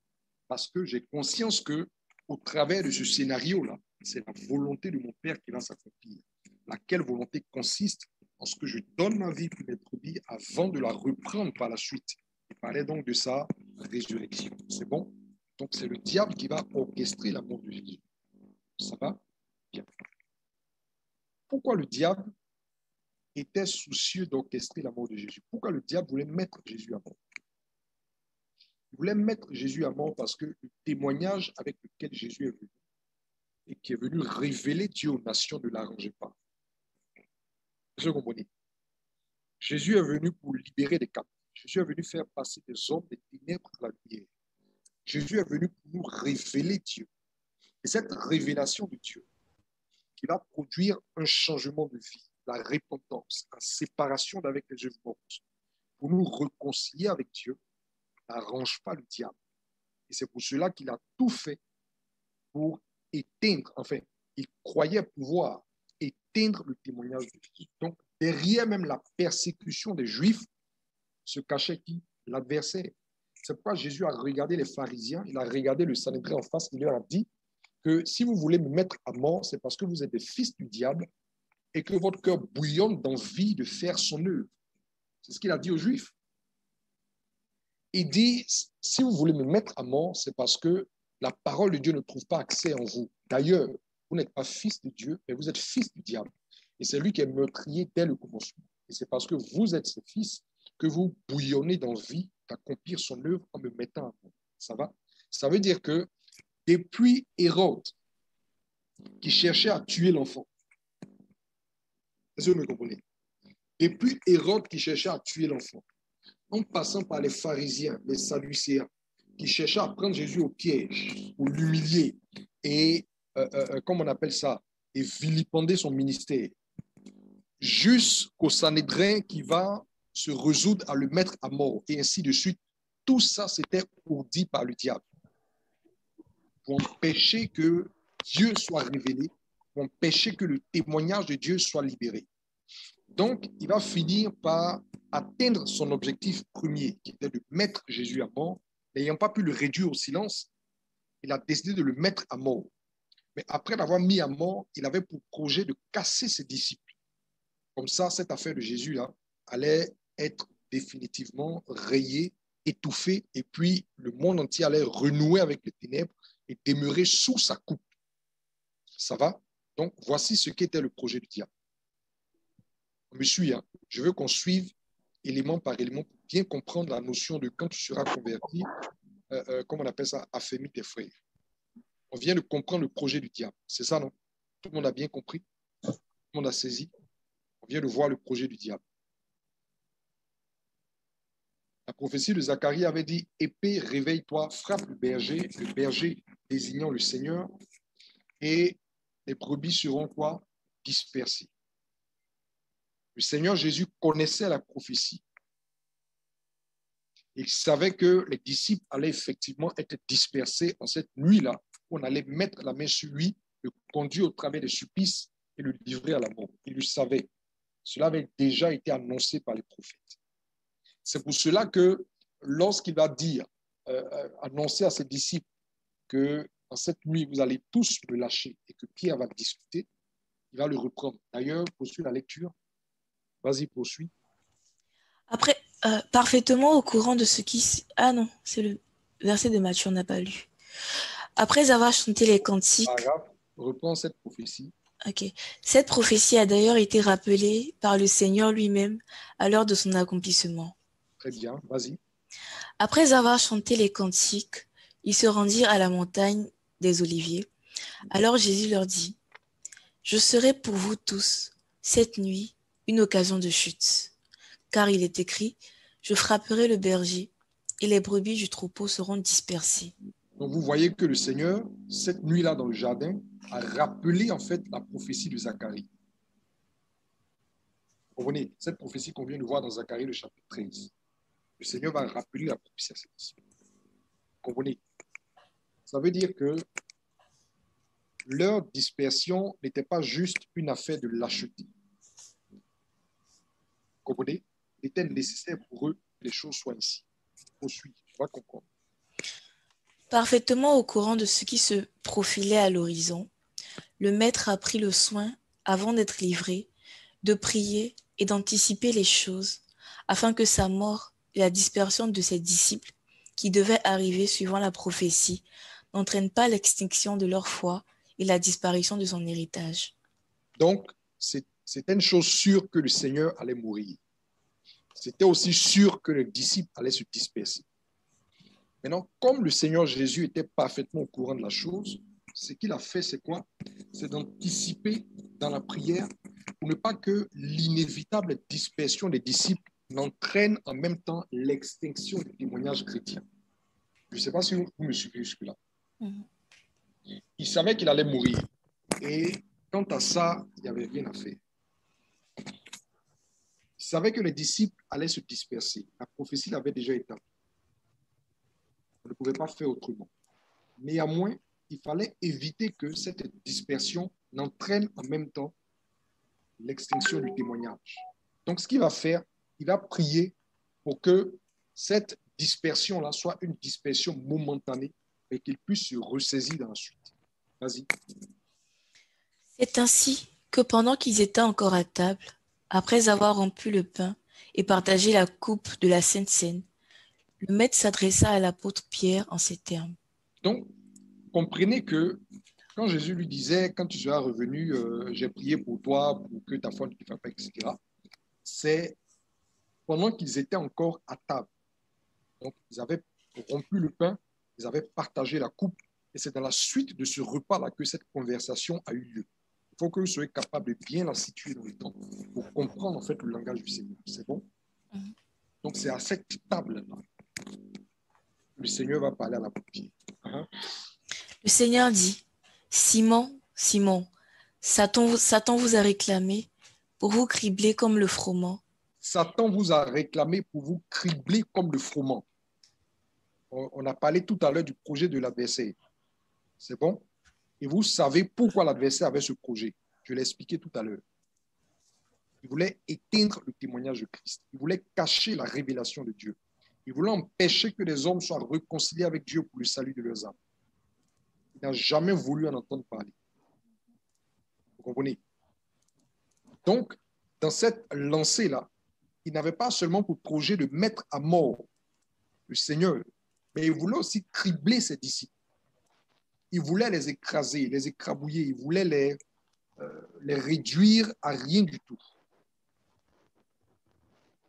parce que j'ai conscience que, au travers de ce scénario-là, c'est la volonté de mon Père qui va s'accomplir. Laquelle volonté consiste en ce que je donne ma vie pour mes brebis avant de la reprendre par la suite. Il parlait donc de sa résurrection. C'est bon? Donc, c'est le diable qui va orchestrer la mort de Jésus. Ça va? Bien. Pourquoi le diable était soucieux d'orchestrer la mort de Jésus? Pourquoi le diable voulait mettre Jésus à mort? Il voulait mettre Jésus à mort parce que le témoignage avec lequel Jésus est venu et qui est venu révéler Dieu aux nations ne l'arrangeait pas. Vous comprenez? Jésus est venu pour libérer les captifs. Jésus est venu faire passer des hommes des ténèbres à la lumière. Jésus est venu pour nous révéler Dieu. Et cette révélation de Dieu qui va produire un changement de vie, la repentance, la séparation d'avec les œuvres mortes, pour nous réconcilier avec Dieu, n'arrange pas le diable. Et c'est pour cela qu'il a tout fait pour éteindre, enfin, il croyait pouvoir éteindre le témoignage de Jésus. Donc, derrière même la persécution des Juifs, se cachait qui? L'adversaire. C'est pourquoi Jésus a regardé les pharisiens, il a regardé le Sanhédrin en face, il leur a dit que si vous voulez me mettre à mort, c'est parce que vous êtes des fils du diable et que votre cœur bouillonne d'envie de faire son œuvre. C'est ce qu'il a dit aux Juifs. Il dit, si vous voulez me mettre à mort, c'est parce que la parole de Dieu ne trouve pas accès en vous. D'ailleurs, vous n'êtes pas fils de Dieu, mais vous êtes fils du diable. Et c'est lui qui est meurtrier dès le commencement. Et c'est parce que vous êtes ses fils que vous bouillonnez d'envie d'accomplir son œuvre en me mettant à mort. Ça va? Ça veut dire que depuis Hérode, qui cherchait à tuer l'enfant, est-ce que vous me comprenez? Depuis Hérode qui cherchait à tuer l'enfant, en passant par les pharisiens, les sadducéens, qui cherchaient à prendre Jésus au piège, pour l'humilier et, comme on appelle ça, et vilipender son ministère, jusqu'au Sanhédrin qui va se résoudre à le mettre à mort, et ainsi de suite. Tout ça, c'était ourdi par le diable pour empêcher que Dieu soit révélé, pour empêcher que le témoignage de Dieu soit libéré. Donc, il va finir par atteindre son objectif premier, qui était de mettre Jésus à mort. N'ayant pas pu le réduire au silence, il a décidé de le mettre à mort. Mais après l'avoir mis à mort, il avait pour projet de casser ses disciples. Comme ça, cette affaire de Jésus-là allait être définitivement rayée, étouffée, et puis le monde entier allait renouer avec les ténèbres et demeurer sous sa coupe. Ça va? Donc, voici ce qu'était le projet du diable. On me suit, hein? Je veux qu'on suive élément par élément pour bien comprendre la notion de quand tu seras converti, comme on appelle ça, affermis tes frères. On vient de comprendre le projet du diable. C'est ça, non? Tout le monde a bien compris? Tout le monde a saisi? On vient de voir le projet du diable. La prophétie de Zacharie avait dit « Épée, réveille-toi, frappe le berger désignant le Seigneur, et les brebis seront quoi? Dispersées. » Le Seigneur Jésus connaissait la prophétie. Il savait que les disciples allaient effectivement être dispersés en cette nuit-là. On allait mettre la main sur lui, le conduire au travers des supplices et le livrer à la mort. Il le savait. Cela avait déjà été annoncé par les prophètes. C'est pour cela que lorsqu'il va dire, annoncer à ses disciples que en cette nuit, vous allez tous me lâcher et que Pierre va discuter, il va le reprendre. D'ailleurs, poursuis la lecture. Vas-y, poursuis. Après, parfaitement au courant de ce qui... Ah non, c'est le verset de Matthieu, on n'a pas lu. Après avoir chanté les cantiques... Reprends cette prophétie. Ok. Cette prophétie a d'ailleurs été rappelée par le Seigneur lui-même à l'heure de son accomplissement. Très bien, vas-y. Après avoir chanté les cantiques, ils se rendirent à la montagne des Oliviers. Alors Jésus leur dit, « Je serai pour vous tous, cette nuit, une occasion de chute. Car il est écrit, je frapperai le berger, et les brebis du troupeau seront dispersées. » Donc vous voyez que le Seigneur, cette nuit-là dans le jardin, a rappelé en fait la prophétie de Zacharie. Vous comprenez? Cette prophétie qu'on vient de voir dans Zacharie, le chapitre 13. Le Seigneur va rappeler la prophétie à ses disciples. Vous comprenez? Ça veut dire que leur dispersion n'était pas juste une affaire de lâcheté. Vous comprenez? Il était nécessaire pour eux que les choses soient ici. Poursuis, tu vas comprendre. Parfaitement au courant de ce qui se profilait à l'horizon, le maître a pris le soin, avant d'être livré, de prier et d'anticiper les choses, afin que sa mort et la dispersion de ses disciples, qui devaient arriver suivant la prophétie, n'entraînent pas l'extinction de leur foi et la disparition de son héritage. Donc, c'était une chose sûre que le Seigneur allait mourir. C'était aussi sûr que les disciples allaient se disperser. Maintenant, comme le Seigneur Jésus était parfaitement au courant de la chose, ce qu'il a fait, c'est quoi? C'est d'anticiper dans la prière pour ne pas que l'inévitable dispersion des disciples n'entraîne en même temps l'extinction du témoignage chrétien. Je ne sais pas si vous me suivez jusque-là. Il savait qu'il allait mourir. Et quant à ça, il n'y avait rien à faire. Il savait que les disciples allaient se disperser. La prophétie l'avait déjà établie. On ne pouvait pas faire autrement. Néanmoins, il fallait éviter que cette dispersion n'entraîne en même temps l'extinction du témoignage. Donc, ce qu'il va faire, il va prier pour que cette dispersion-là soit une dispersion momentanée et qu'il puisse se ressaisir dans la suite. Vas-y. C'est ainsi que pendant qu'ils étaient encore à table, après avoir rompu le pain et partagé la coupe de la Sainte Seine, le maître s'adressa à l'apôtre Pierre en ces termes. Donc, comprenez que quand Jésus lui disait, quand tu seras revenu, j'ai prié pour toi, pour que ta foi ne te fasse pas, etc., c'est pendant qu'ils étaient encore à table. Donc, ils avaient rompu le pain, ils avaient partagé la coupe, et c'est dans la suite de ce repas-là que cette conversation a eu lieu. Il faut que vous soyez capable de bien la situer dans le temps pour comprendre en fait le langage du Seigneur. C'est bon? Donc, c'est à cette table-là que le Seigneur va parler à la paupière. Le Seigneur dit, Simon, Simon, Satan vous a réclamé pour vous cribler comme le froment. Satan vous a réclamé pour vous cribler comme le froment. On a parlé tout à l'heure du projet de l'adversaire. C'est bon? Et vous savez pourquoi l'adversaire avait ce projet. Je l'ai expliqué tout à l'heure. Il voulait éteindre le témoignage de Christ. Il voulait cacher la révélation de Dieu. Il voulait empêcher que les hommes soient réconciliés avec Dieu pour le salut de leurs âmes. Il n'a jamais voulu en entendre parler. Vous comprenez? Donc, dans cette lancée-là, il n'avait pas seulement pour projet de mettre à mort le Seigneur, mais il voulait aussi cribler ses disciples. Il voulait les écraser, les écrabouiller, il voulait les réduire à rien du tout.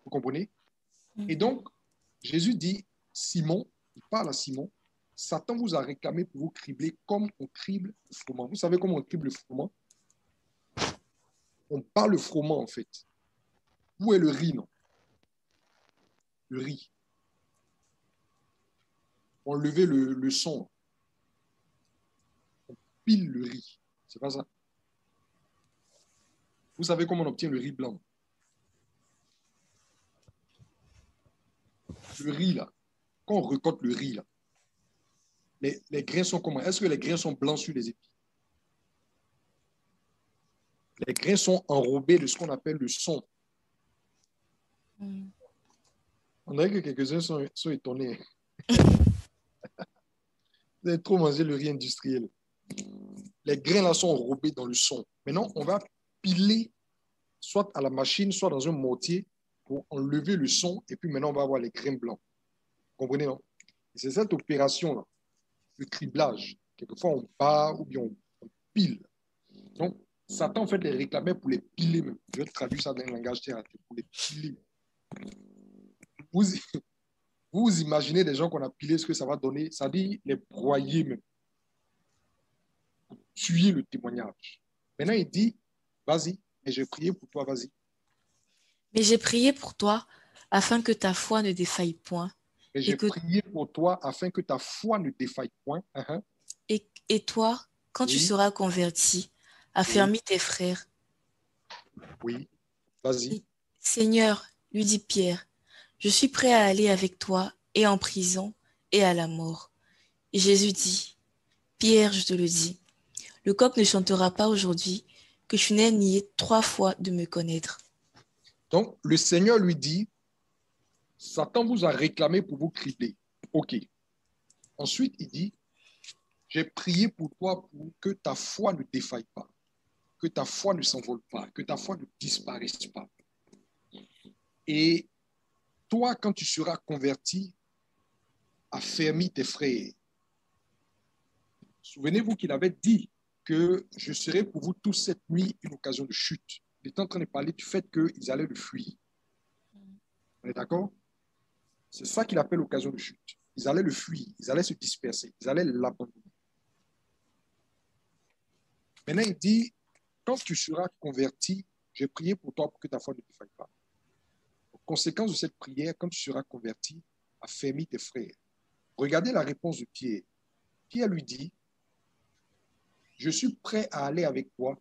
Vous comprenez? Et donc, Jésus dit, Simon, il parle à Simon, Satan vous a réclamé pour vous cribler comme on crible le froment. Vous savez comment on crible le froment? On parle le froment, en fait. Où est le riz, non? Le riz. On levait le son. On pile le riz. C'est pas ça. Vous savez comment on obtient le riz blanc? Le riz, là. Quand on récolte le riz, là, les grains sont comment? Est-ce que les grains sont blancs sur les épis? Les grains sont enrobés de ce qu'on appelle le son. On dirait que quelques-uns sont étonnés. Vous avez trop mangé le riz industriel. Les grains là sont enrobés dans le son. Maintenant, on va piler soit à la machine, soit dans un mortier pour enlever le son. Et puis maintenant, on va avoir les grains blancs. Vous comprenez, non? C'est cette opération-là, le criblage. Quelquefois, on part ou bien on pile. Donc, Satan, en fait, les réclamait pour les piler même. Je vais traduire ça dans un langage théâtral, pour les piler. Vous imaginez des gens qu'on a pilés, ce que ça va donner? Ça dit les broyer même. Tuer le témoignage. Maintenant, il dit, vas-y, et j'ai prié pour toi, vas-y. Mais j'ai prié pour toi afin que ta foi ne défaille point. Et j'ai prié pour toi afin que ta foi ne défaille point. Et toi, quand tu seras converti, affermis tes frères. Oui, vas-y. Seigneur, lui dit Pierre, je suis prêt à aller avec toi et en prison et à la mort. Et Jésus dit, Pierre, je te le dis, le coq ne chantera pas aujourd'hui que tu n'aies nié 3 fois de me connaître. Donc, le Seigneur lui dit, Satan vous a réclamé pour vous cribler. OK. Ensuite, il dit, j'ai prié pour toi pour que ta foi ne défaille pas, que ta foi ne s'envole pas, que ta foi ne disparaisse pas. Et toi, quand tu seras converti, affermis tes frères. Souvenez-vous qu'il avait dit que je serai pour vous tous cette nuit une occasion de chute. Il est en train de parler du fait qu'ils allaient le fuir. On est d'accord? C'est ça qu'il appelle occasion de chute. Ils allaient le fuir, ils allaient se disperser, ils allaient l'abandonner. Maintenant, il dit, quand tu seras converti, j'ai prié pour toi pour que ta foi ne te faille pas. En conséquence de cette prière, quand tu seras converti, affermis tes frères. Regardez la réponse de Pierre. Pierre lui dit, je suis prêt à aller avec toi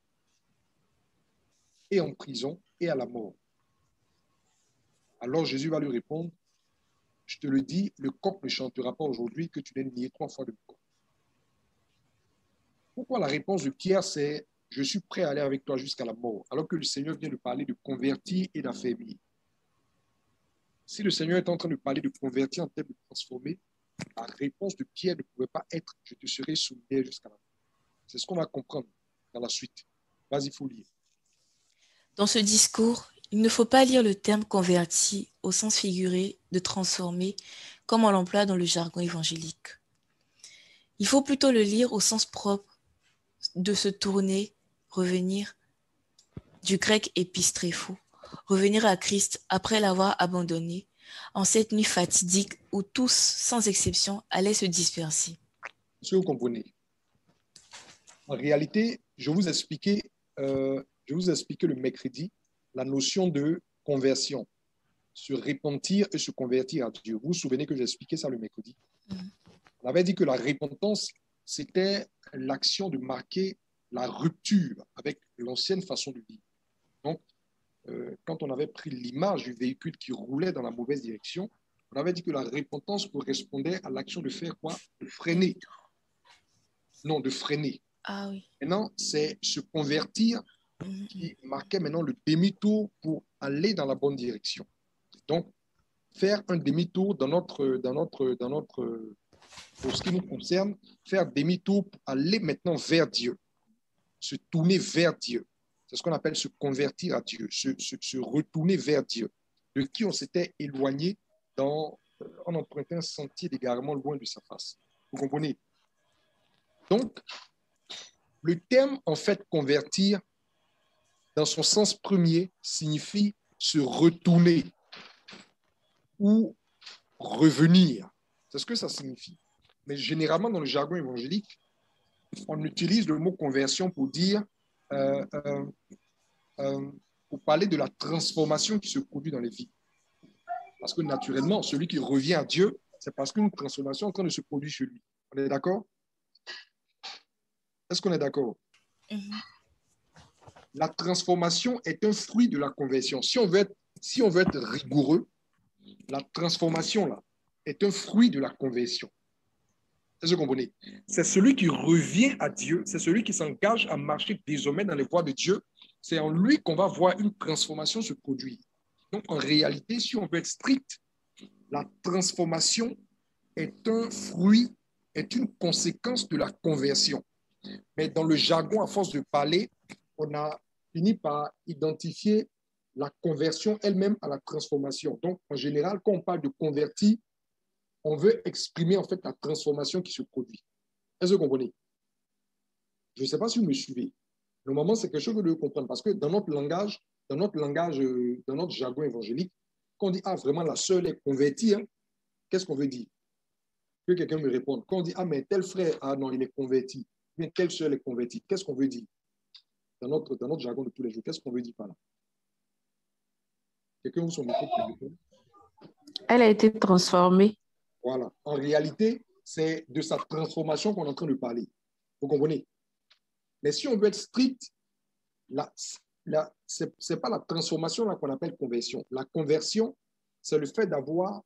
et en prison et à la mort. Alors Jésus va lui répondre, je te le dis, le coq ne chantera pas aujourd'hui que tu n'aies nié 3 fois de moi. Pourquoi la réponse de Pierre, c'est je suis prêt à aller avec toi jusqu'à la mort, alors que le Seigneur vient de parler de convertir et d'affermir. Si le Seigneur est en train de parler de convertir en termes de transformer, la réponse de Pierre ne pouvait pas être je te serai soumis jusqu'à la mort. C'est ce qu'on va comprendre dans la suite. Vas-y, il faut lire. Dans ce discours, il ne faut pas lire le terme converti au sens figuré de transformer, comme on l'emploie dans le jargon évangélique. Il faut plutôt le lire au sens propre de se tourner, revenir, du grec épistréphou, revenir à Christ après l'avoir abandonné, en cette nuit fatidique où tous, sans exception, allaient se disperser. Est-ce que vous comprenez? En réalité, je vous ai expliqué le mercredi la notion de conversion, se repentir et se convertir à Dieu. Vous vous souvenez que j'ai expliqué ça le mercredi? On avait dit que la repentance, c'était l'action de marquer la rupture avec l'ancienne façon de vivre. Donc, quand on avait pris l'image du véhicule qui roulait dans la mauvaise direction, on avait dit que la repentance correspondait à l'action de faire quoi? De freiner. Non, de freiner. Ah oui. Maintenant, c'est se convertir qui marquait maintenant le demi-tour pour aller dans la bonne direction. Donc, faire un demi-tour pour ce qui nous concerne, faire demi-tour pour aller maintenant vers Dieu, se tourner vers Dieu. C'est ce qu'on appelle se convertir à Dieu, se retourner vers Dieu, de qui on s'était éloigné en empruntant un sentier d'égarement loin de sa face. Vous comprenez? Donc, le terme, en fait, convertir, dans son sens premier, signifie se retourner ou revenir. C'est ce que ça signifie. Mais généralement, dans le jargon évangélique, on utilise le mot conversion pour dire, pour parler de la transformation qui se produit dans les vies. Parce que naturellement, celui qui revient à Dieu, c'est parce qu'une transformation est en train de se produire chez lui. On est d'accord? Est-ce qu'on est d'accord? La transformation est un fruit de la conversion. Si on veut être rigoureux, la transformation là est un fruit de la conversion. Est-ce que vous comprenez? C'est celui qui revient à Dieu, c'est celui qui s'engage à marcher désormais dans les voies de Dieu. C'est en lui qu'on va voir une transformation se produire. Donc, en réalité, si on veut être strict, la transformation est un fruit, est une conséquence de la conversion. Mais dans le jargon, à force de parler, on a fini par identifier la conversion elle-même à la transformation. Donc, en général, quand on parle de converti, on veut exprimer en fait la transformation qui se produit. Est-ce que vous comprenez? Je ne sais pas si vous me suivez. Normalement, c'est quelque chose que vous devez comprendre parce que dans notre langage, dans notre jargon évangélique, quand on dit « Ah, vraiment, la sœur est convertie hein, », qu'est-ce qu'on veut dire? Que quelqu'un me réponde. Quand on dit « Ah, mais tel frère, ah non, il est converti », mais telle sœur est convertie, qu'est-ce qu'on veut dire? Dans notre jargon de tous les jours, qu'est-ce qu'on veut dire par là? Quelqu'un ouvre son micro pour répondre. Elle a été transformée. Voilà. En réalité, c'est de sa transformation qu'on est en train de parler. Vous comprenez? Mais si on veut être strict, ce n'est pas la transformation là qu'on appelle conversion. La conversion, c'est le fait d'avoir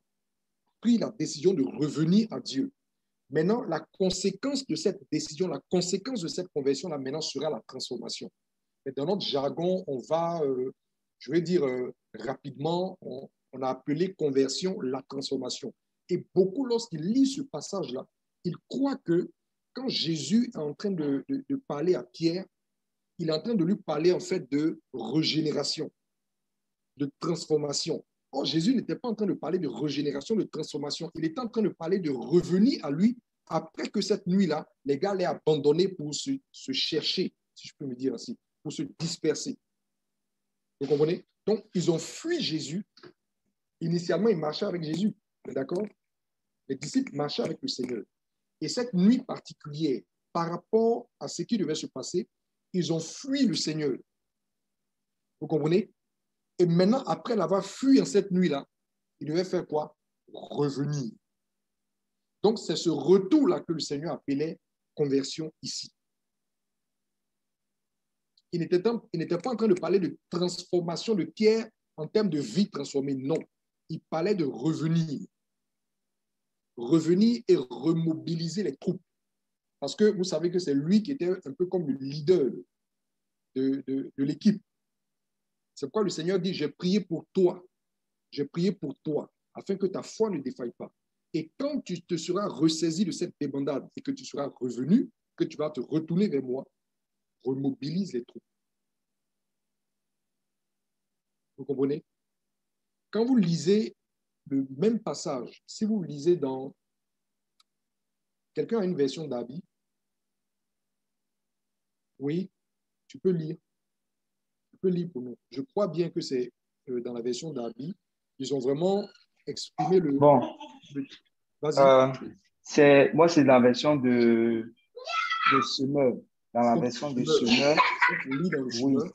pris la décision de revenir à Dieu. Maintenant, la conséquence de cette décision, la conséquence de cette conversion, là, maintenant, sera la transformation. Mais dans notre jargon, on va, je vais dire rapidement, on a appelé conversion la transformation. Et beaucoup, lorsqu'ils lisent ce passage-là, ils croient que quand Jésus est en train de parler à Pierre, il est en train de lui parler en fait de régénération, de transformation. Or, Jésus n'était pas en train de parler de régénération, de transformation. Il était en train de parler de revenir à lui après que cette nuit-là, les gars l'aient abandonné pour se chercher, si je peux me dire ainsi, pour se disperser. Vous comprenez? Donc, ils ont fui Jésus. Initialement, ils marchaient avec Jésus. D'accord? Les disciples marchaient avec le Seigneur. Et cette nuit particulière, par rapport à ce qui devait se passer, ils ont fui le Seigneur. Vous comprenez? Et maintenant, après l'avoir fui en cette nuit-là, ils devaient faire quoi? Revenir. Donc, c'est ce retour-là que le Seigneur appelait conversion ici. Il n'était pas en train de parler de transformation de Pierre en termes de vie transformée. Non, il parlait de revenir. Revenir et remobiliser les troupes. Parce que vous savez que c'est lui qui était un peu comme le leader de l'équipe. C'est pourquoi le Seigneur dit, j'ai prié pour toi, afin que ta foi ne défaille pas. Et quand tu te seras ressaisi de cette débandade et que tu seras revenu, que tu vas te retourner vers moi, remobilise les troupes. Vous comprenez? Quand vous lisez le même passage, si vous lisez dans... Quelqu'un a une version d'Abi? Oui, tu peux lire. Tu peux lire pour nous. Je crois bien que c'est dans la version d'Abi. Ils ont vraiment exprimé le... Bon, vas-y. moi, c'est la version de Semeur. Dans la version de Semeur, Lis dans le oui, Semeur.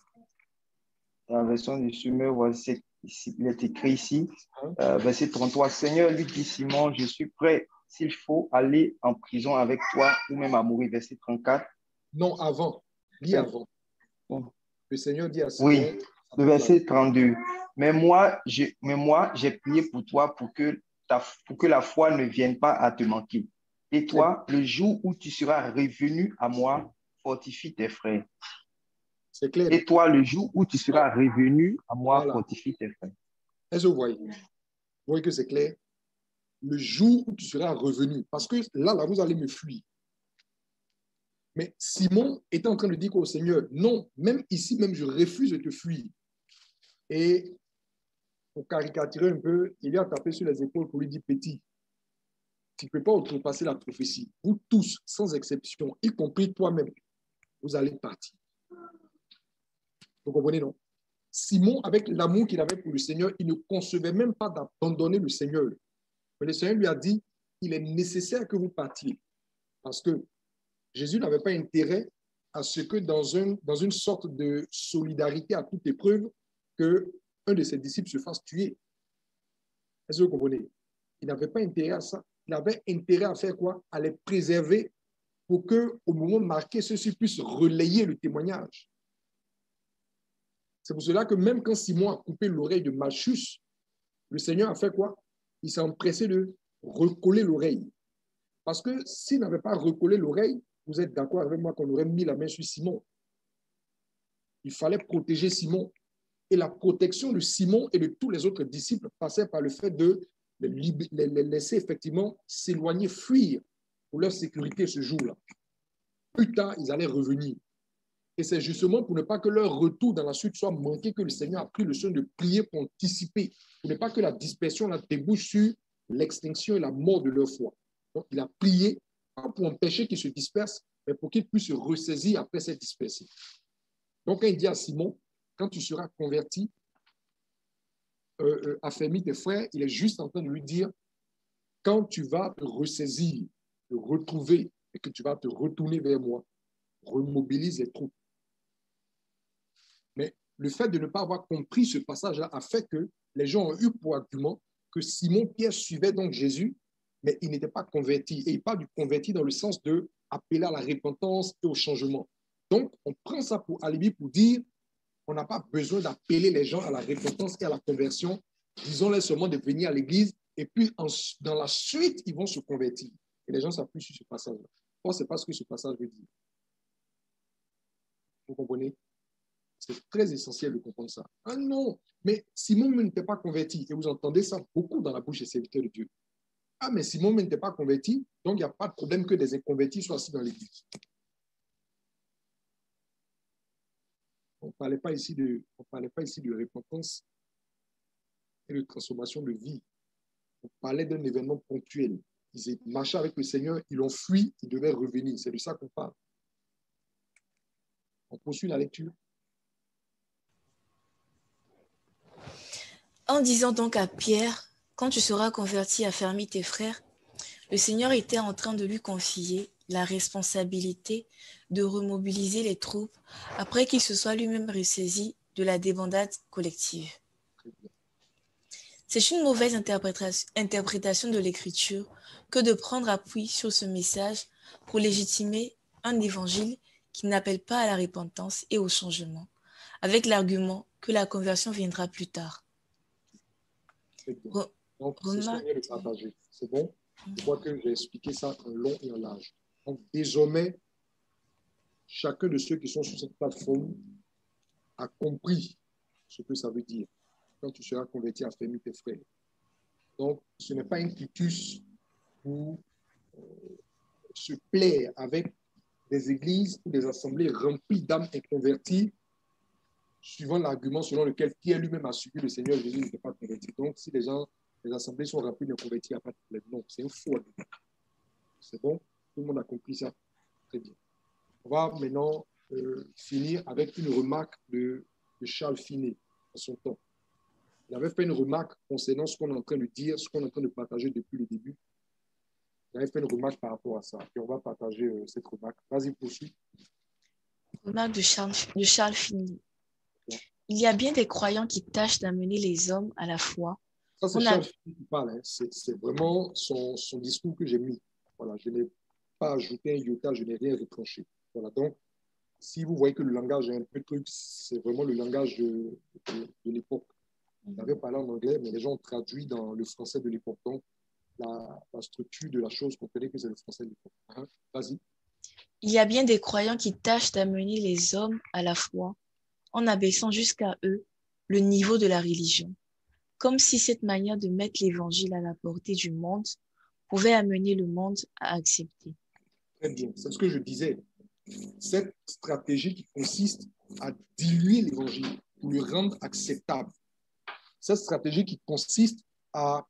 dans la version de Semeur, voici, il est écrit ici, Hein? verset 33, Seigneur, lui dit Simon, je suis prêt, s'il faut, aller en prison avec toi ou même à mourir. Verset 34. Non, avant. Lis avant. Bon. Le Seigneur dit à Simon... Oui, le verset 32. Mais moi, j'ai prié pour toi pour que la foi ne vienne pas à te manquer. Et toi, le jour où tu seras revenu à moi, fortifie tes frères. C'est clair. Et toi, le jour où tu seras revenu à moi, Voilà. fortifie tes frères. Est-ce que vous voyez? Vous voyez que c'est clair? Le jour où tu seras revenu. Parce que là, vous allez me fuir. Mais Simon était en train de dire au Seigneur, non, même ici, même je refuse de te fuir. Et pour caricaturer un peu, il a tapé sur les épaules pour lui dire, petit, tu ne peux pas outrepasser la prophétie. Vous tous, sans exception, y compris toi-même, vous allez partir. Vous comprenez, non? Simon, avec l'amour qu'il avait pour le Seigneur, il ne concevait même pas d'abandonner le Seigneur. Mais le Seigneur lui a dit, il est nécessaire que vous partiez. Parce que Jésus n'avait pas intérêt à ce que dans une sorte de solidarité à toute épreuve, qu'un de ses disciples se fasse tuer. Est-ce que vous comprenez? Il n'avait pas intérêt à ça. Il avait intérêt à faire quoi? À les préserver pour qu'au moment marqué, ceux-ci puissent relayer le témoignage. C'est pour cela que même quand Simon a coupé l'oreille de Malchus, le Seigneur a fait quoi? Il s'est empressé de recoller l'oreille. Parce que s'il n'avait pas recollé l'oreille, vous êtes d'accord avec moi qu'on aurait mis la main sur Simon. Il fallait protéger Simon. Et la protection de Simon et de tous les autres disciples passait par le fait de les laisser effectivement s'éloigner, fuir pour leur sécurité ce jour-là. Plus tard, ils allaient revenir. Et c'est justement pour ne pas que leur retour dans la suite soit manqué que le Seigneur a pris le soin de prier pour anticiper, pour ne pas que la dispersion la débouche sur l'extinction et la mort de leur foi. Donc, il a prié, pas pour empêcher qu'ils se dispersent, mais pour qu'ils puissent se ressaisir après s'être dispersés. Donc, quand il dit à Simon, quand tu seras converti, affermis tes frères, il est juste en train de lui dire, quand tu vas te ressaisir, te retrouver et que tu vas te retourner vers moi, remobilise les troupes. Mais le fait de ne pas avoir compris ce passage-là a fait que les gens ont eu pour argument que Simon-Pierre suivait donc Jésus, mais il n'était pas converti. Et il parle du converti dans le sens de appeler à la repentance et au changement. Donc, on prend ça pour alibi pour dire on n'a pas besoin d'appeler les gens à la repentance et à la conversion. Disons-les seulement de venir à l'église et puis dans la suite, ils vont se convertir. Et les gens s'appuient sur ce passage-là. Or, ce n'est pas ce que ce passage veut dire. Vous comprenez? C'est très essentiel de comprendre ça. Ah non, mais Simon n'était pas converti. Et vous entendez ça beaucoup dans la bouche des serviteurs de Dieu. Ah, mais Simon n'était pas converti, donc il n'y a pas de problème que des inconvertis soient assis dans l'église. On ne parlait pas ici de repentance et de transformation de vie. On parlait d'un événement ponctuel. Ils marchaient avec le Seigneur, ils l'ont fui, ils devaient revenir. C'est de ça qu'on parle. On poursuit la lecture. En disant donc à Pierre, quand tu seras converti, affermis tes frères, Le Seigneur était en train de lui confier la responsabilité de remobiliser les troupes après qu'il se soit lui-même ressaisi de la débandade collective. C'est une mauvaise interprétation de l'Écriture que de prendre appui sur ce message pour légitimer un évangile qui n'appelle pas à la repentance et au changement, avec l'argument que la conversion viendra plus tard. Donc, c'est ce qu'on vient de partager. C'est bon? Je crois que j'ai expliqué ça en long et en large. Donc, désormais, chacun de ceux qui sont sur cette plateforme a compris ce que ça veut dire quand tu seras converti à fermer tes frères. Donc, ce n'est pas un quitus pour se plaire avec des églises ou des assemblées remplies d'âmes inconverties, suivant l'argument selon lequel Pierre lui-même a suivi le Seigneur Jésus n'était pas converti. Donc, si les assemblées sont remplies d'inconvertis, il n'y a pas de problème. Non, c'est un faux argument. C'est bon? Tout le monde a compris ça? Très bien. On va maintenant finir avec une remarque de Charles Finet en son temps. Il avait fait une remarque concernant ce qu'on est en train de dire, ce qu'on est en train de partager depuis le début. Il avait fait une remarque par rapport à ça. Et on va partager cette remarque. Vas-y, poursuis. Remarque de Charles Finet. Il y a bien des croyants qui tâchent d'amener les hommes à la foi. Ça, c'est Charles Finet qui parle. Hein. C'est vraiment son discours que j'ai mis. Voilà, je n'ai pas ajouté un iota, je n'ai rien retranché. Voilà, donc, si vous voyez que le langage est un peu truc, c'est vraiment le langage de l'époque. Il avait parlé en anglais, mais les gens ont traduit dans le français de l'époque. Donc, la structure de la chose, comprenez que c'est le français de l'époque. Hein? Vas-y. Il y a bien des croyants qui tâchent d'amener les hommes à la foi en abaissant jusqu'à eux le niveau de la religion, comme si cette manière de mettre l'évangile à la portée du monde pouvait amener le monde à accepter. Très bien, c'est ce que je disais. Cette stratégie qui consiste à diluer l'évangile pour le rendre acceptable. Cette stratégie qui consiste à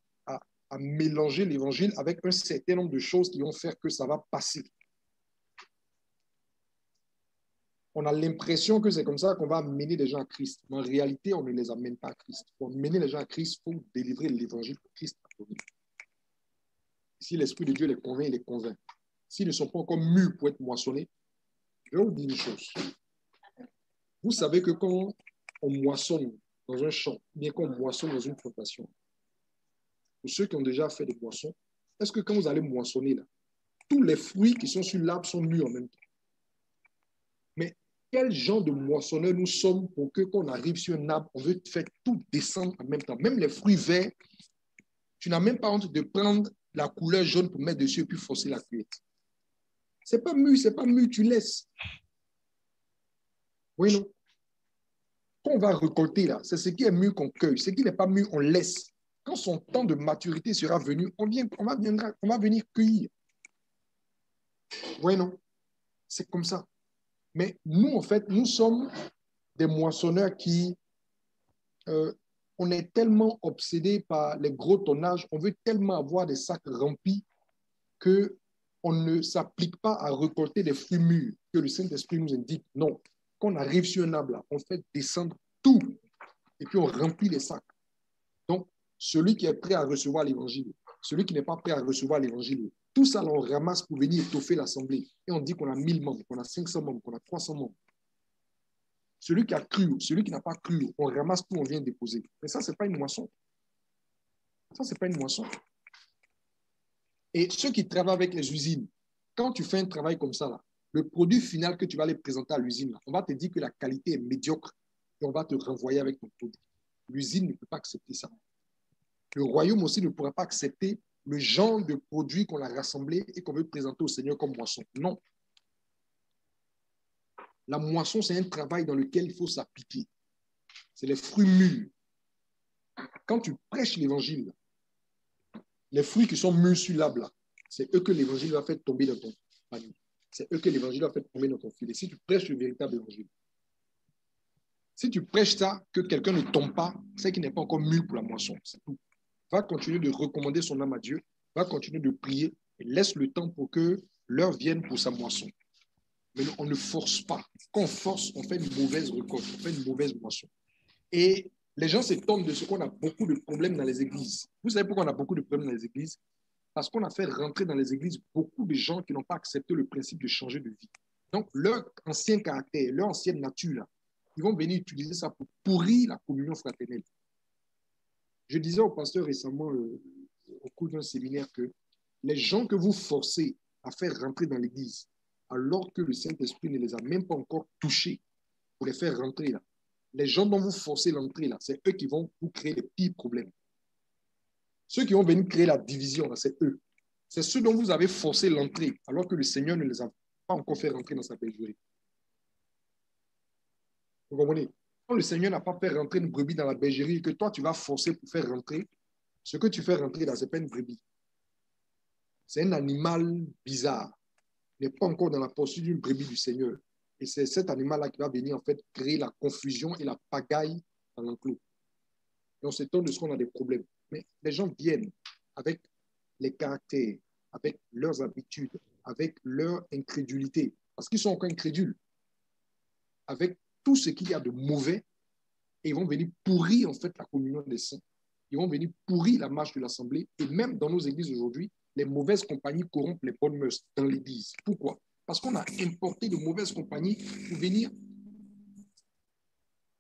mélanger l'évangile avec un certain nombre de choses qui vont faire que ça va passer. On a l'impression que c'est comme ça qu'on va amener les gens à Christ. Mais en réalité, on ne les amène pas à Christ. Pour amener les gens à Christ, il faut délivrer l'évangile que Christ a donné. Si l'Esprit de Dieu les convainc, il les convainc. S'ils ne sont pas encore mûrs pour être moissonnés, je vais vous dire une chose. Vous savez que quand on moissonne dans un champ, bien qu'on moissonne dans une plantation, pour ceux qui ont déjà fait des moissons, est-ce que quand vous allez moissonner, là, tous les fruits qui sont sur l'arbre sont mûrs en même temps? Mais quel genre de moissonneur nous sommes pour que quand on arrive sur un arbre, on veut faire tout descendre en même temps? Même les fruits verts, tu n'as même pas honte de prendre la couleur jaune pour mettre dessus et puis forcer la cueillette. C'est pas mûr, tu laisses. Oui, non? Quand on va récolter, là, c'est ce qui est mûr qu'on cueille. Ce qui n'est pas mûr, on laisse. Quand son temps de maturité sera venu, on va venir cueillir. Oui, non? C'est comme ça. Mais nous, en fait, nous sommes des moissonneurs qui, on est tellement obsédés par les gros tonnages, on veut tellement avoir des sacs remplis qu'on ne s'applique pas à récolter des fruits mûrs que le Saint-Esprit nous indique. Non. Quand on arrive sur un arbre, là, on fait descendre tout et puis on remplit les sacs. Donc, celui qui est prêt à recevoir l'évangile, celui qui n'est pas prêt à recevoir l'évangile, tout ça, là, on ramasse pour venir étoffer l'assemblée. Et on dit qu'on a 1000 membres, qu'on a 500 membres, qu'on a 300 membres. Celui qui a cru, celui qui n'a pas cru, on ramasse tout, on vient déposer. Mais ça, ce n'est pas une moisson. Ça, ce n'est pas une moisson. Et ceux qui travaillent avec les usines, quand tu fais un travail comme ça, là, le produit final que tu vas aller présenter à l'usine, on va te dire que la qualité est médiocre et on va te renvoyer avec ton produit. L'usine ne peut pas accepter ça. Le royaume aussi ne pourra pas accepter le genre de produit qu'on a rassemblé et qu'on veut présenter au Seigneur comme moisson. Non. La moisson, c'est un travail dans lequel il faut s'appliquer. C'est les fruits mûrs. Quand tu prêches l'évangile, les fruits qui sont mûrs sur l'arbre, c'est eux que l'évangile va faire tomber dans ton panier. C'est eux que l'évangile va faire tomber dans ton filet. Si tu prêches le véritable évangile. Si tu prêches ça, que quelqu'un ne tombe pas, c'est qu'il n'est pas encore mûr pour la moisson. C'est tout. Va continuer de recommander son âme à Dieu, va continuer de prier et laisse le temps pour que l'heure vienne pour sa moisson. Mais on ne force pas. Quand on force, on fait une mauvaise récolte, on fait une mauvaise moisson. Et les gens s'étonnent de ce qu'on a beaucoup de problèmes dans les églises. Vous savez pourquoi on a beaucoup de problèmes dans les églises? Parce qu'on a fait rentrer dans les églises beaucoup de gens qui n'ont pas accepté le principe de changer de vie. Donc, leur ancien caractère, leur ancienne nature, là, ils vont venir utiliser ça pour pourrir la communion fraternelle. Je disais au pasteur récemment, au cours d'un séminaire, que les gens que vous forcez à faire rentrer dans l'église, alors que le Saint-Esprit ne les a même pas encore touchés pour les faire rentrer là, les gens dont vous forcez l'entrée là, c'est eux qui vont vous créer les pires problèmes. Ceux qui vont venir créer la division là, c'est eux. C'est ceux dont vous avez forcé l'entrée, alors que le Seigneur ne les a pas encore fait rentrer dans sa bergerie. Vous comprenez? Quand le Seigneur n'a pas fait rentrer une brebis dans la bergerie et que toi, tu vas forcer pour faire rentrer, ce que tu fais rentrer là, ce n'est pas une brebis. C'est un animal bizarre. Il n'est pas encore dans la posture d'une brebis du Seigneur. Et c'est cet animal-là qui va venir en fait créer la confusion et la pagaille dans l'enclos. Et on s'étonne de ce qu'on a des problèmes. Mais les gens viennent avec les caractères, avec leurs habitudes, avec leur incrédulité, parce qu'ils sont encore incrédules, avec tout ce qu'il y a de mauvais, et ils vont venir pourrir en fait la communion des saints. Ils vont venir pourrir la marche de l'Assemblée. Et même dans nos églises aujourd'hui, les mauvaises compagnies corrompent les bonnes mœurs dans l'église. Pourquoi? Parce qu'on a importé de mauvaises compagnies pour venir.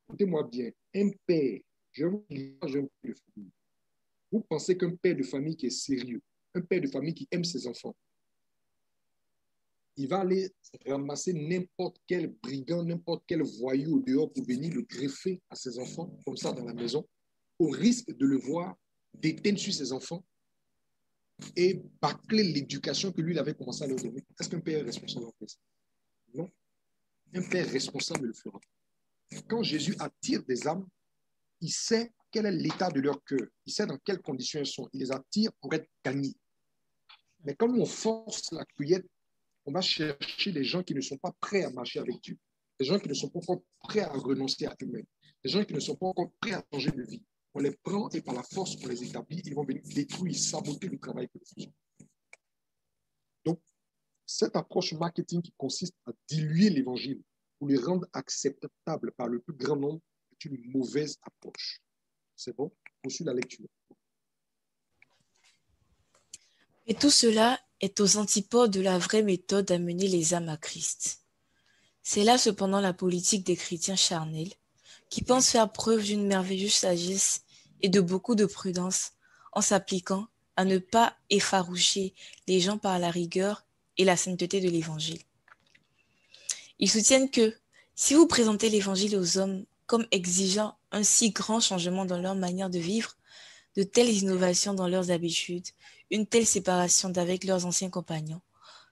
Écoutez-moi bien, un père, je vous dis, un père de famille. Vous pensez qu'un père de famille qui est sérieux, un père de famille qui aime ses enfants, il va aller ramasser n'importe quel brigand, n'importe quel voyou au dehors pour venir le greffer à ses enfants, comme ça dans la maison, au risque de le voir déteindre sur ses enfants et bâcler l'éducation que lui il avait commencé à leur donner. Est-ce qu'un père est responsable en fait? Non. Un père responsable le fera. Quand Jésus attire des âmes, il sait quel est l'état de leur cœur. Il sait dans quelles conditions elles sont. Il les attire pour être gagnés. Mais quand nous, on force la cueillette, on va chercher des gens qui ne sont pas prêts à marcher avec Dieu. Des gens qui ne sont pas encore prêts à renoncer à eux-mêmes. Des gens qui ne sont pas encore prêts à changer de vie. On les prend et par la force, on les établit. Ils vont venir détruire, saboter le travail que nous faisons. Donc, cette approche marketing qui consiste à diluer l'évangile pour le rendre acceptable par le plus grand nombre est une mauvaise approche. C'est bon? Poursuis la lecture. Et tout cela est aux antipodes de la vraie méthode d'amener les âmes à Christ. C'est là cependant la politique des chrétiens charnels, qui pensent faire preuve d'une merveilleuse sagesse et de beaucoup de prudence en s'appliquant à ne pas effaroucher les gens par la rigueur et la sainteté de l'évangile. Ils soutiennent que si vous présentez l'évangile aux hommes comme exigeant un si grand changement dans leur manière de vivre, de telles innovations dans leurs habitudes, une telle séparation d'avec leurs anciens compagnons,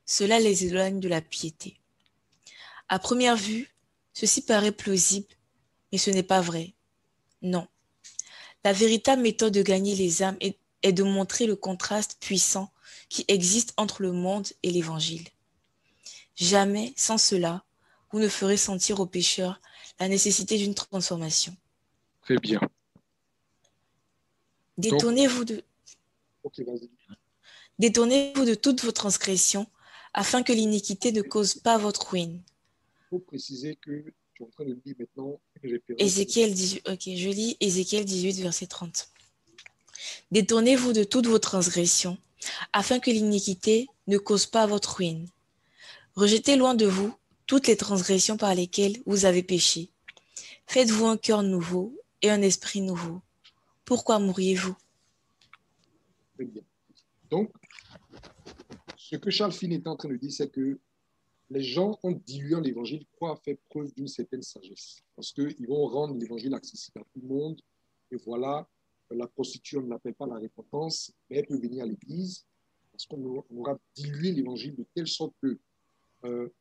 cela les éloigne de la piété. À première vue, ceci paraît plausible, mais ce n'est pas vrai. Non. La véritable méthode de gagner les âmes est de montrer le contraste puissant qui existe entre le monde et l'évangile. Jamais, sans cela, vous ne ferez sentir aux pécheurs la nécessité d'une transformation. Très bien. Détournez-vous de... Ok, vas-y. Détournez-vous de toutes vos transgressions, afin que l'iniquité ne cause pas votre ruine. Il faut préciser que tu es en train de lire maintenant une référence. Ézéchiel 18, ok, je lis Ézéchiel 18, verset 30. Détournez-vous de toutes vos transgressions, afin que l'iniquité ne cause pas votre ruine. Rejetez loin de vous toutes les transgressions par lesquelles vous avez péché. Faites-vous un cœur nouveau et un esprit nouveau. Pourquoi mourriez-vous? Très bien. Donc, ce que Charles Finney est en train de dire, c'est que les gens, en diluant l'évangile, croient faire preuve d'une certaine sagesse. Parce qu'ils vont rendre l'évangile accessible à tout le monde. Et voilà, la prostituée, on ne l'appelle pas la repentance, mais elle peut venir à l'église parce qu'on aura dilué l'évangile de telle sorte que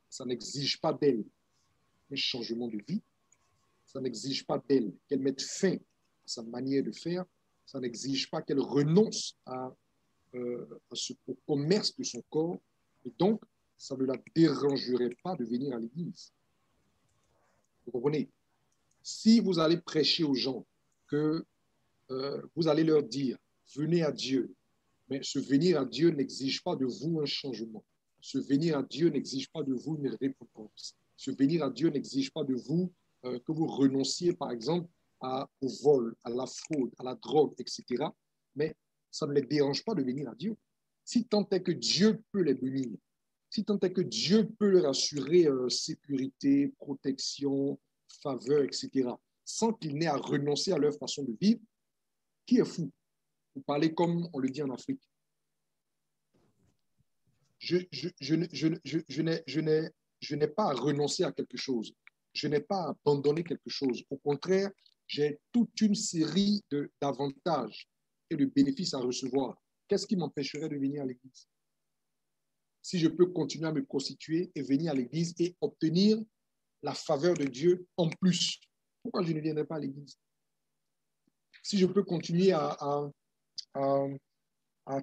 ça n'exige pas d'elle un changement de vie. Ça n'exige pas d'elle qu'elle mette fin à sa manière de faire. Ça n'exige pas qu'elle renonce au commerce de son corps. Et donc, ça ne la dérangerait pas de venir à l'église. Vous comprenez? Si vous allez prêcher aux gens que vous allez leur dire, venez à Dieu, mais ce venir à Dieu n'exige pas de vous un changement. Ce venir à Dieu n'exige pas de vous une récompense. Ce venir à Dieu n'exige pas de vous que vous renonciez, par exemple, au vol, à la fraude, à la drogue, etc. Mais ça ne les dérange pas de venir à Dieu. si tant est que Dieu peut les bénir, si tant est que Dieu peut leur assurer sécurité, protection, faveur, etc., sans qu'ils n'aient à renoncer à leur façon de vivre, qui est fou? Vous parlez comme on le dit en Afrique. Je n'ai pas à renoncer à quelque chose. Je n'ai pas à abandonner quelque chose. Au contraire, j'ai toute une série d'avantages et de bénéfices à recevoir. Qu'est-ce qui m'empêcherait de venir à l'église? Si je peux continuer à me prostituer et venir à l'église et obtenir la faveur de Dieu en plus, pourquoi je ne viendrai pas à l'église? Si je peux continuer à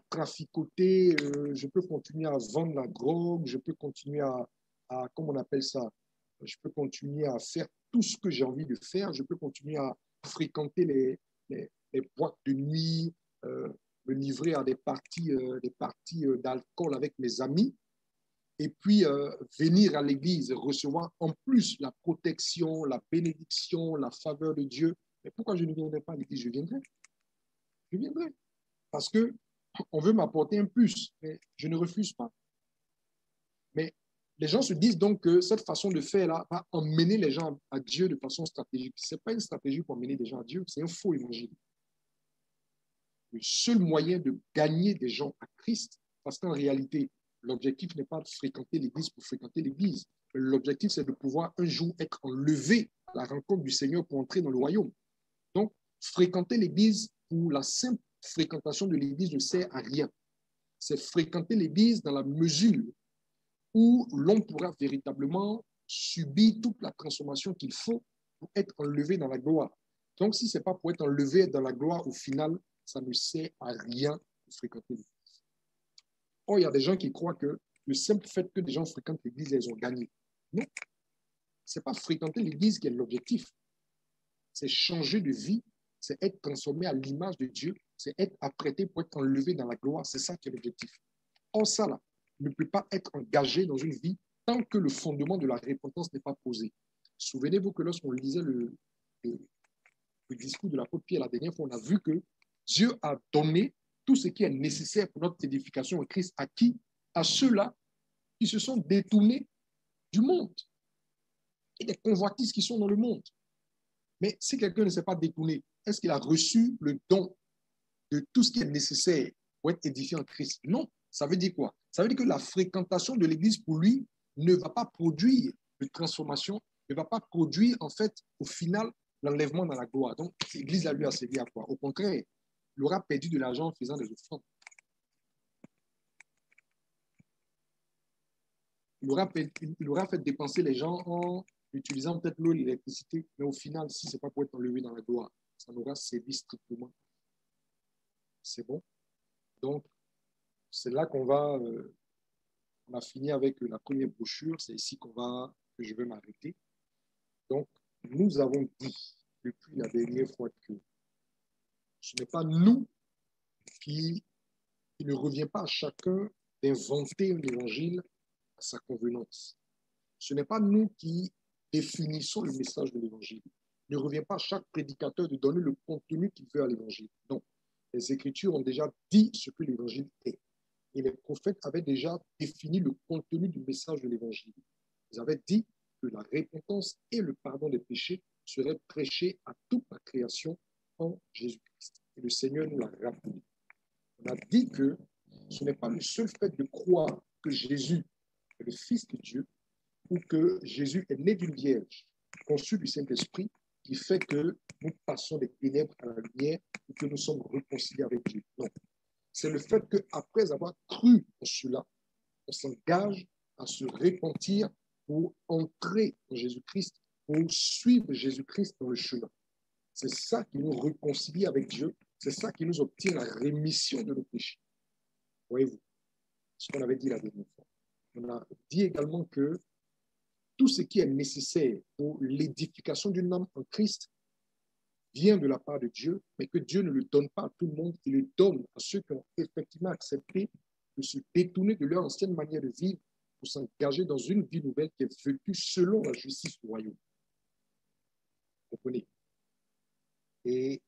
traficoter, je peux continuer à vendre la drogue, je peux continuer comment on appelle ça, je peux continuer à faire tout ce que j'ai envie de faire, je peux continuer à fréquenter les boîtes de nuit, me livrer à des parties d'alcool avec mes amis, et puis venir à l'église, recevoir en plus la protection, la bénédiction, la faveur de Dieu. Mais pourquoi je ne viendrai pas à l'église? Je viendrai. Je viendrai. Parce que on veut m'apporter un plus, mais je ne refuse pas. Mais les gens se disent donc que cette façon de faire-là va emmener les gens à Dieu de façon stratégique. Ce n'est pas une stratégie pour emmener des gens à Dieu, c'est un faux évangile. Le seul moyen de gagner des gens à Christ, parce qu'en réalité, l'objectif n'est pas de fréquenter l'église pour fréquenter l'église. L'objectif, c'est de pouvoir un jour être enlevé à la rencontre du Seigneur pour entrer dans le royaume. Donc, fréquenter l'église pour la simple fréquentation de l'église ne sert à rien. C'est fréquenter l'église dans la mesure où l'on pourra véritablement subir toute la transformation qu'il faut pour être enlevé dans la gloire. Donc, si ce n'est pas pour être enlevé dans la gloire, au final, ça ne sert à rien de fréquenter l'église. Or, il y a des gens qui croient que le simple fait que des gens fréquentent l'église, ils ont gagné. Non, ce n'est pas fréquenter l'église qui est l'objectif. C'est changer de vie, c'est être transformé à l'image de Dieu, c'est être apprêté pour être enlevé dans la gloire. C'est ça qui est l'objectif. Or, ça, là, ne peut pas être engagé dans une vie tant que le fondement de la repentance n'est pas posé. Souvenez-vous que lorsqu'on lisait le discours de l'apôtre Pierre la dernière fois, on a vu que Dieu a donné tout ce qui est nécessaire pour notre édification en Christ à qui? À ceux-là qui se sont détournés du monde et des convoitises qui sont dans le monde. Mais si quelqu'un ne s'est pas détourné, est-ce qu'il a reçu le don de tout ce qui est nécessaire pour être édifié en Christ? Non. Ça veut dire quoi? Ça veut dire que la fréquentation de l'Église pour lui ne va pas produire de transformation, ne va pas produire en fait au final l'enlèvement dans la gloire. Donc l'Église là, lui a servi à quoi? Au contraire, il aura perdu de l'argent en faisant des offrandes. Il aura fait dépenser les gens en utilisant peut-être l'eau et l'électricité, mais au final, si ce n'est pas pour être enlevé dans la gloire, ça n'aura servi strictement. C'est bon? Donc, c'est là qu'on va, on a fini avec la première brochure, c'est ici que je vais m'arrêter. Donc, nous avons dit depuis la dernière fois que ce n'est pas nous il ne revient pas à chacun d'inventer un évangile à sa convenance. Ce n'est pas nous qui définissons le message de l'évangile. Il ne revient pas à chaque prédicateur de donner le contenu qu'il veut à l'évangile. Non. Les Écritures ont déjà dit ce que l'évangile est. Et les prophètes avaient déjà défini le contenu du message de l'évangile. Ils avaient dit que la repentance et le pardon des péchés seraient prêchés à toute la création en Jésus-Christ. Et le Seigneur nous l'a rappelé. On a dit que ce n'est pas le seul fait de croire que Jésus est le Fils de Dieu ou que Jésus est né d'une vierge, conçu du Saint-Esprit, qui fait que nous passons des ténèbres à la lumière et que nous sommes réconciliés avec Dieu. Non. C'est le fait qu'après avoir cru en cela, on s'engage à se repentir pour entrer en Jésus-Christ, pour suivre Jésus-Christ dans le chemin. C'est ça qui nous réconcilie avec Dieu. C'est ça qui nous obtient la rémission de nos péchés. Voyez-vous, ce qu'on avait dit la dernière fois. On a dit également que tout ce qui est nécessaire pour l'édification d'une âme en Christ vient de la part de Dieu, mais que Dieu ne le donne pas à tout le monde, il le donne à ceux qui ont effectivement accepté de se détourner de leur ancienne manière de vivre pour s'engager dans une vie nouvelle qui est vécue selon la justice du royaume. Vous comprenez? Et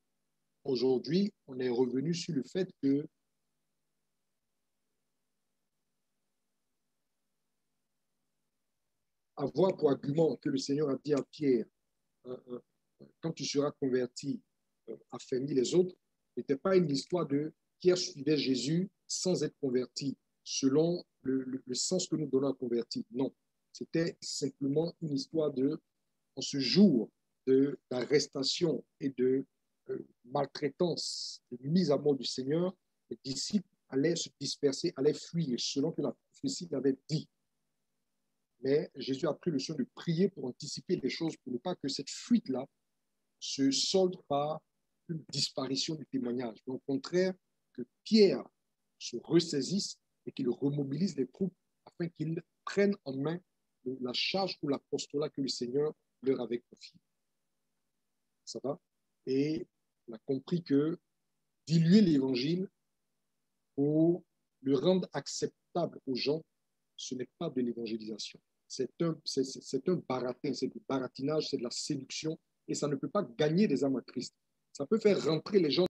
aujourd'hui, on est revenu sur le fait que avoir pour argument que le Seigneur a dit à Pierre, quand tu seras converti, affermis les autres, n'était pas une histoire de Pierre suivait Jésus sans être converti, selon le sens que nous donnons à converti. Non, c'était simplement une histoire de, en ce jour d'arrestation et de maltraitance, de mise à mort du Seigneur, les disciples allaient se disperser, allaient fuir, selon que la prophétie l'avait dit. Mais Jésus a pris le soin de prier pour anticiper les choses, pour ne pas que cette fuite-là se solde par une disparition du témoignage. Mais au contraire, que Pierre se ressaisisse et qu'il remobilise les troupes afin qu'ils prennent en main la charge ou l'apostolat que le Seigneur leur avait confié. Ça va? Et on a compris que diluer l'évangile pour le rendre acceptable aux gens, ce n'est pas de l'évangélisation. C'est un baratin, c'est du baratinage, c'est de la séduction et ça ne peut pas gagner des âmes à Christ. Ça peut faire rentrer les gens